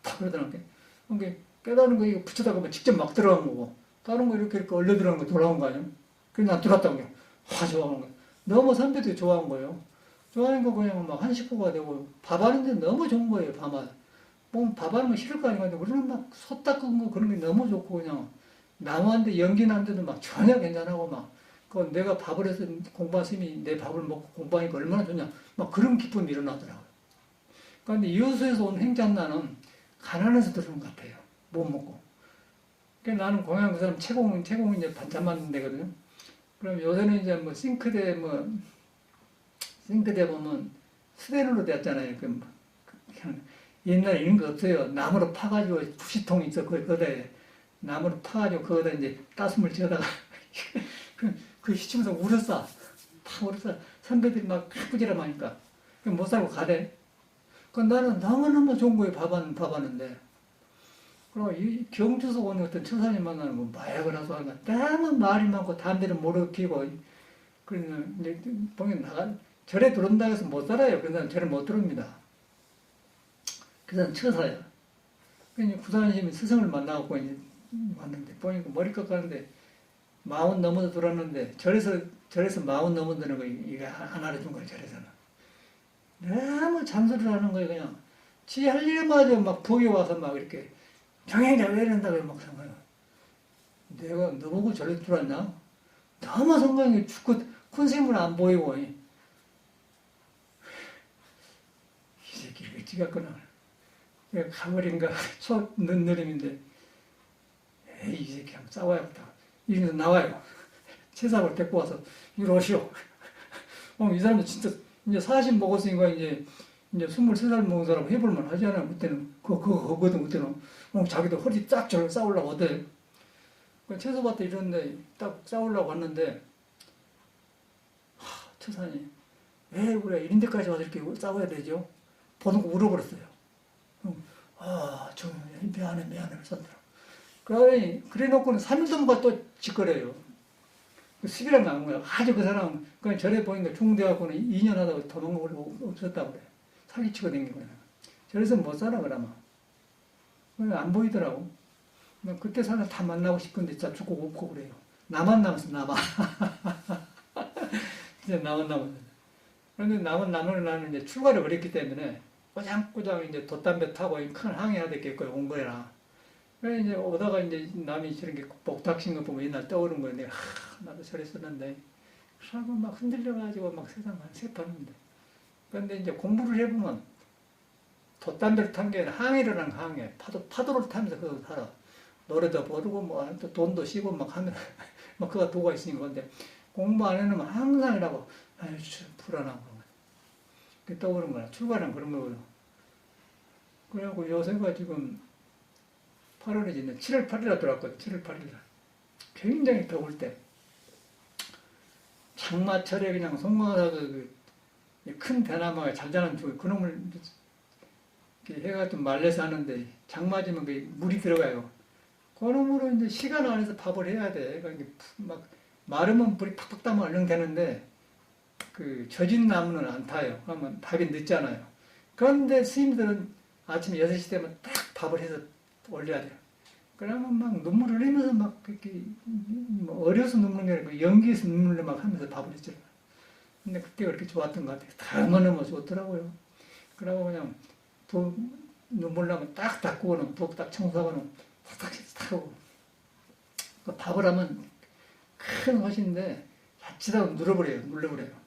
다 그러더라고요. 그러니까 깨달은 거 이거 붙여다가 뭐 직접 막 들어간 거고 다른 거 이렇게 얼려 들어간 거 돌아온 거 아니에요? 그래서 난 들어갔다고 그냥 와 좋아하는 거야. 너무 선배들이 좋아한 거예요. 좋아하는 거 그냥 막 한 식구가 되고 밥 하는데 너무 좋은 거예요. 밥만. 뭐 밥 하는 거 싫을 거 아닌가. 우리는 막 솥 닦은 거 그런 게 너무 좋고 그냥 나무한테 연기 나는데도 막 전혀 괜찮하고 막 그 내가 밥을 해서 공부한 스님이 내 밥을 먹고 공부하니까 얼마나 좋냐. 막 그런 기쁨이 일어나더라고요. 그런데 이웃에서 온 행장나는 가난해서 들은 것 같아요. 못 먹고. 그러니까 나는 공양 그 사람 채공 이제 반찬 만드는 데거든요. 그럼 요새는 이제 뭐 싱크대 보면 스테인으로 되었잖아요. 옛날에 이런 거 없어요. 나무로 파가지고 부시통 있어. 거기다 나무로 파가지고 거기다 이제 따스물 지어다가 그 시치면서 울었어. 다 울었어. 선배들이 막 꾸지람 하니까. 못 살고 가대. 그 나는 너무너무 좋은 거예요. 밥하는데. 그리고 이 경주에서 오는 어떤 처사님 만나는 거 마약을 하서 하는 거 너무 말이 많고 담배를 모르고 피고 그러면 이제 보면 절에 들어온다 해서 못 살아요. 그래서 절에 못 들어옵니다. 그래서 처사예요. 그래서 구산심이 스승을 만나고 이제 왔는데 보니까 머리 깎았는데 40 넘어서 들어왔는데 절에서 40 넘어드는 거 이게 하나를 준 거예요. 절에서는 너무 잔소리를 하는 거예요. 그냥 지 할 일마저 막 부엌에 와서 막 이렇게 정행자 왜 이런다고 막 생각해요. 내가 너보고 절에 들어왔나? 너무 성경이 죽고 큰 셈을 안 보이고 이 새끼 왜 지갔구나. 가버린가 초 늦느림인데 에이 이 새끼 싸워야겠다. 이리서 나와요. 채사를 데리고 와서 이리 오시오. 이 사람은 진짜 이제 40 먹었으니까 이제 23살 먹은 사람 해볼만 하잖아. 그때는 그거거든. 그때는 자기도 허리 딱 저를 싸우려고 하대. 채소밭에 이런데 딱 싸우려고 왔는데 처사님 왜 우리가 이런 데까지 와서 이렇게 싸워야 되죠? 보는 거 울어버렸어요. 저 미안해 그러더라고. 그래 놓고는 3일 동안 또 짓거려요. 수비랑 나온 거야. 아주 그 사람 그냥 절에 보니까 중대하고는 2년 하다가 도망가고 없었다고 그래. 사기치고 댕기고 그래. 저래서 못 살아 그러면. 안 보이더라고. 그때 사람 다 만나고 싶은데 진짜 죽고 없고 그래요. 나만 남았어 나만. 이제 나만 남았어. 그런데 나는 이제 출가를 어렸기 때문에 꼬장꼬장 이제 돛담배 타고 큰 항해하다 겠고요. 온 거야. 그래 이제 오다가 이제 남이 저런 게 복닥친 거 보면 옛날 떠오르는 거예요. 내가 나도 저랬었는데 그러고 막 흔들려가지고 막 세상 한 세파는데. 그런데 이제 공부를 해보면 돛담배를 탄 게 아니라 항해를 한 항해. 파도를 타면서 그거 살아. 노래도 부르고 뭐 또 돈도 쉬고 막 하면 막 그가 도가 있으니까. 근데 공부 안 해놓으면 항상 이라고 아유 참 불안하고 그게 떠오르는 거야. 출가는 그런 거거든. 그래갖고 요새가 지금 8월에 지금 7월 8일에 들어왔거든. 7월 8일. 굉장히 더울 때. 장마철에 그냥 송마사가 큰 대나무가 잘 자란 쪽, 그놈을 해가 좀 말려서 하는데, 장마지면 물이 들어가요. 그놈으로 이제 시간 안에서 밥을 해야 돼. 그러니까 막, 마르면 불이 팍팍 따면 얼른 되는데, 젖은 나무는 안 타요. 그러면 밥이 늦잖아요. 그런데 스님들은 아침 6시 되면 딱 밥을 해서 올려야 돼요. 그러면 막 눈물을 흘리면서 막 그렇게 어려서 눈물이 아니고 연기에서 눈물을 막 하면서 밥을 했죠. 근데 그때가 그렇게 좋았던 것 같아요. 다 너무 좋더라고요. 그러고 그냥 눈물 나면 딱 닦고는 부엌 딱 청소하고는 탁탁 하고 밥을 하면 큰 헛인데 자칫하고 눌러버려요.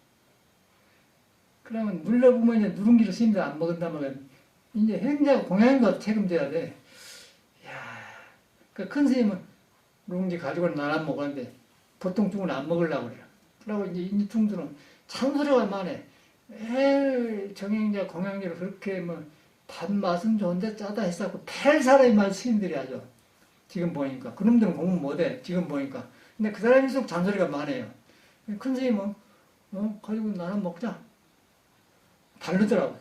그러면 눌러보면 이제 누룽지를 스님들 안 먹은다면 이제 행자가 공양인가 책임져야 돼. 큰 스님은 누룽지 가지고는 나눠 먹었는데 보통 중은 안 먹으려고 그래요. 그러고 이제 인중들은 참소리가 많아. 정행자 공양제를 그렇게 밥 맛은 좋은데 짜다 했었고 팰 사람이 많은 스님들이 하죠. 지금 보니까 그놈들은 공부 못해. 지금 보니까. 근데 그 사람일수록 잔소리가 많아요. 큰 스님은 가지고 나눠 먹자. 다르더라고.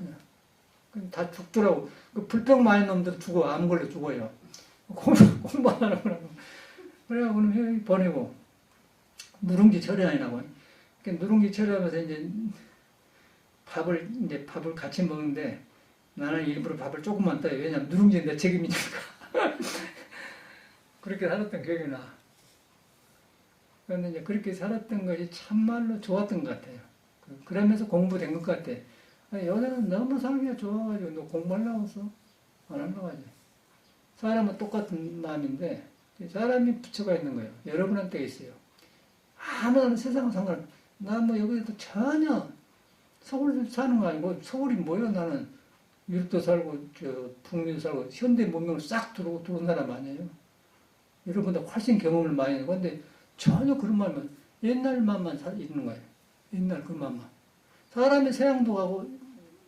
다 죽더라고. 불평 많은 놈들 죽어. 암 걸려 죽어요. 공부 안 하라고. 그래갖고 그럼 보내고 누룽지 처리하냐고. 누룽지 처리하면서 이제 밥을 같이 먹는데 나는 일부러 밥을 조금만 떠요. 왜냐면 누룽지는 내 책임이니까. 그렇게 살았던 기억이 나. 그런데 이제 그렇게 살았던 것이 참말로 좋았던 것 같아요. 그러면서 공부된 것 같아. 요새는 너무 살기가 좋아가지고 너 공부하려고 했어? 안 하려고 하지. 사람은 똑같은 마음인데 사람이 부처가 있는 거예요. 여러분한테 있어요. 아무나 세상은 상관. 난 여기도 전혀 서울 사는 거 아니고 서울이 뭐야. 나는 유럽도 살고 북미도 살고 현대 문명을 싹 들어온 사람 아니에요. 여러분도 훨씬 경험을 많이 해요. 근데 전혀 그런 마음은 옛날 마음만 있는 거예요. 옛날 그 마음만. 사람의 서양도 가고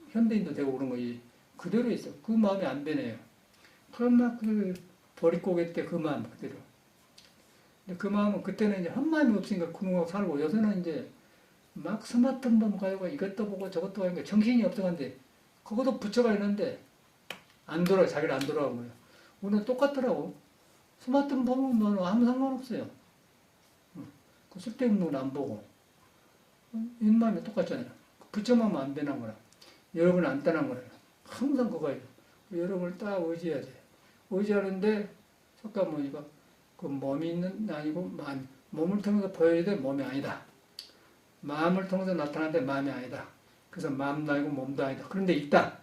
현대인도 되고 그런 거지. 그대로 있어. 그 마음이 안 변해요. 그럼 보릿고개 때 그 마음 그대로. 근데 그 마음은 그때는 이제 한 마음이 없으니까 그놈하고 살고 요새는 이제 막 스마트폰 가지고 이것도 보고 저것도 하니까 정신이 없어간데 그것도 부처가 있는데 안 돌아 자기를 안 돌아간 거예요. 우리는 똑같더라고. 스마트폰 보면 아무 상관없어요. 그 쓸데없는 건 안 보고. 이 마음이 똑같잖아요. 부처만 안 변한 거라. 여러분은 안 떠난 거라요. 항상 그거예요. 여러분을 딱 의지해야 돼. 의지하는데 잠깐만 이거 그 몸이 있는 아니고 몸을 통해서 보여야 돼. 몸이 아니다. 마음을 통해서 나타나는데 마음이 아니다. 그래서 마음도 아니고 몸도 아니다. 그런데 있다.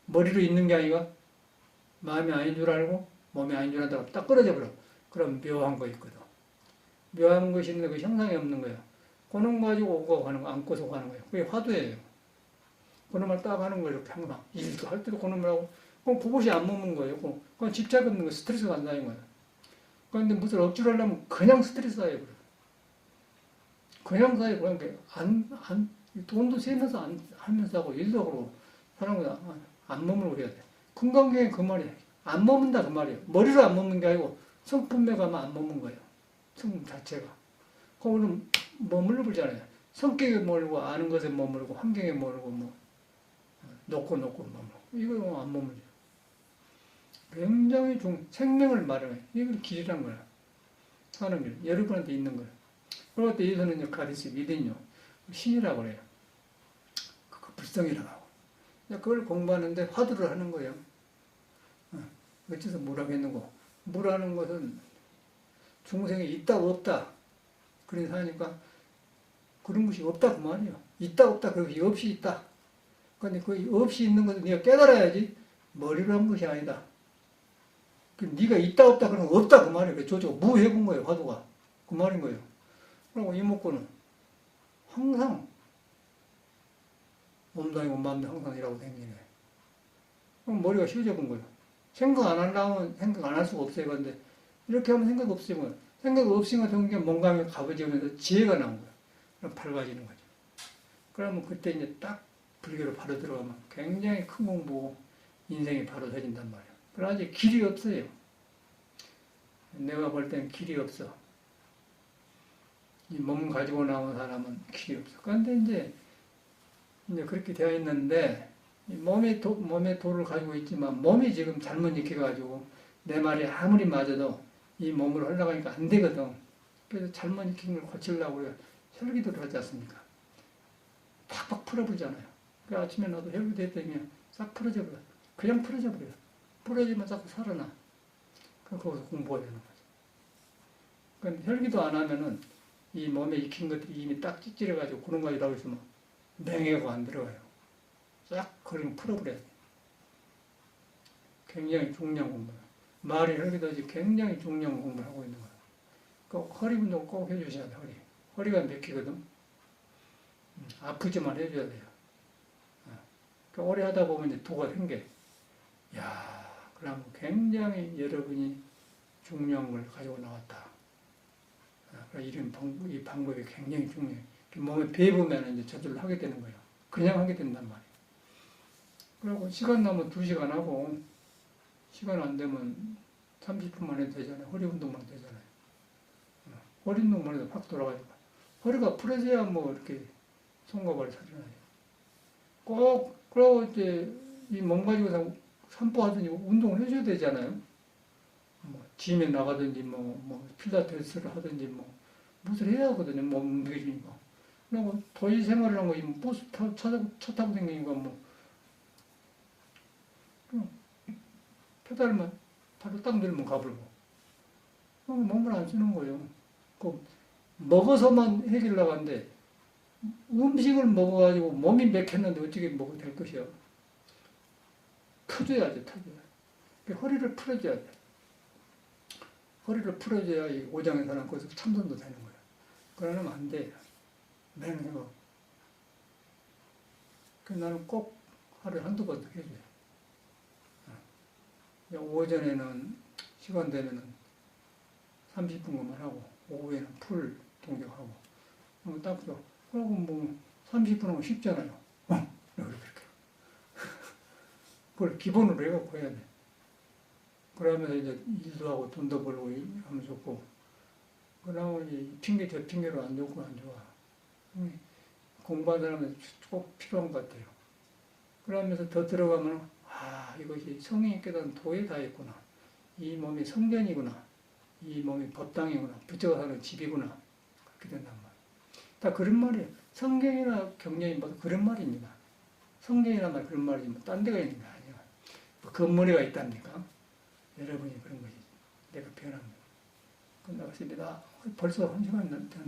머리로 있는 게 아니고 마음이 아닌 줄 알고 몸이 아닌 줄 안다고 딱 끊어져 버려. 그럼 묘한 거 있거든. 묘한 것이 있는데 그 형상이 없는 거예요. 그놈 가지고 오고 가는 거, 안고서 가는 거예요. 그게 화두예요. 그놈을 딱 하는 거예요. 이렇게 항상. 일도 할 때도 그놈을 하고. 그럼 그것이 안 먹는 거예요. 그건 집착 없는 거, 스트레스가 안 나는 거예요. 그런데 무슨 억지로 하려면 그냥 스트레스 쌓여버려. 그냥 쌓여버려. 돈도 세면서 하면서 하고 일도 하고 사람은 안 머물고 해야 돼. 건강경에 그 말이야. 안 머문다 그 말이에요. 머리로 안 머문 게 아니고 성품에 가면 안 머문 거예요. 성품 자체가. 그거는 머물러 보잖아요. 성격에 머물고 아는 것에 머물고 환경에 머물고 뭐 놓고 머물고 이거 안 머물죠. 굉장히 생명을 말해. 이걸 길이란 거야. 사는 길. 여러분한테 있는 거야. 그럴 때 예수는 가리스 믿음요. 신이라고 그래요. 그 불성이라고 하고. 그걸 공부하는데 화두를 하는 거예요. 어째서 뭐라겠는고. 뭐라는 것은 중생에 있다 없다. 그런 사니까 그런 것이 없다 그 말이에요. 있다 없다 그렇게 없이 있다. 그런데 그 없이 있는 것을 네가 깨달아야지 머리로 한 것이 아니다. 네가 있다 없다 그러면 없다 그 말이에요. 저쪽 무해본 거예요. 화두가. 그 말인 거예요. 그리고 이목구는 항상 몸도 아니고 마음도 항상 이라고 생기네. 그럼 머리가 쉬워져본 거예요. 생각 안 하려면 생각 안 할 수가 없어요. 그런데 이렇게 하면 생각 없으면 생각 없으면 동기가 뭔가 가버지면서 지혜가 나온 거예요. 그럼 밝아지는 거죠. 그러면 그때 이제 딱 불교로 바로 들어가면 굉장히 큰 공부고 인생이 바로 되진단 말이에요. 그러나 이제 길이 없어요. 내가 볼 때는 길이 없어. 이 몸 가지고 나온 사람은 길이 없어. 그런데 이제 그렇게 되어 있는데 몸에 도를 가지고 있지만 몸이 지금 잘못 익혀가지고 내 말이 아무리 맞아도 이 몸으로 흘러가니까 안 되거든. 그래서 잘못 익힌 걸 고치려고 혈기도를 하지 않습니까? 팍팍 풀어보잖아요. 그 아침에 나도 혈기도 했더니 싹 풀어져 버려. 그냥 풀어져 버려. 풀어지면 자꾸 살아나. 거기서 공부가 되는 거죠. 그러니까 혈기도 안 하면은 이 몸에 익힌 것들이 이미 딱 찌질해가지고 그런 거 이라고 있으면 맹해가 안 들어가요. 싹 그냥 풀어버려야 돼. 굉장히 중요한 공부예요. 말이 혈기도지 굉장히 중요한 공부를 하고 있는 거예요. 그 허리 운동 꼭 해주셔야 돼. 허리가 맥히거든. 아프지만 해줘야 돼요. 그 오래 하다 보면 이제 도가 생겨. 야, 그러면 굉장히 여러분이 중요한 걸 가지고 나왔다. 이런 이 방법이 굉장히 중요해요. 몸에 배우면 이제 저절로 하게 되는 거예요. 그냥 하게 된단 말이에요. 그리고 시간 나면 2시간 하고, 시간 안 되면 30분만 해도 되잖아요. 허리 운동만 되잖아요. 허리 운동만 해도 확 돌아가니까. 허리가 풀어져야 뭐 이렇게 손과 발이 살아나요. 꼭, 그러고 이제 이 몸 가지고 산보하든지 운동을 해줘야 되잖아요. 뭐, 짐에 나가든지 필라테스를 하든지 무엇을 해야 하거든요. 몸 움직여주니까. 그리고 도시 생활을 한 거, 버스 차 타고 다니니까 페달만 바로 딱 늘면 가불고. 몸을 안 쓰는 거예요. 먹어서만 해결하려고 하는데, 음식을 먹어가지고 몸이 맥혔는데 어떻게 먹어도 될 것이야. 터져야지, 터져야. 허리를 풀어줘야 돼. 허리를 풀어줘야 이 오장의 사람 거기서 참선도 되는 거야. 그러면 안 돼. 맹해가. 그래서 나는 꼭 하루에 한두 번 해줘요. 오전에는 시간 되면은 30분만 하고, 오후에는 풀 동작하고, 딱 줘. 그러고 30분 하면 쉽잖아요. 이렇게. 그걸 기본으로 해갖고 해야 돼. 그러면서 이제 일도 하고 돈도 벌고 하면 좋고, 그러면 이 핑계 저 핑계로 안 좋고 안 좋아. 공부하는 사람은 꼭 필요한 것 같아요. 그러면서 더 들어가면, 이것이 성인이 깨달은 도에 다 있구나. 이 몸이 성전이구나. 이 몸이 법당이구나. 부처가 사는 집이구나. 그렇게 된단 말이에요. 다 그런 말이에요. 성경이나 경전이 뭐 그런 말입니다. 성경이나 말 그런 말이지 딴 데가 있는 게 아니야. 건물에가 있답니까? 여러분이 그런 거지. 내가 표현합니다. 끝나갔습니다. 벌써 1시간 됐네.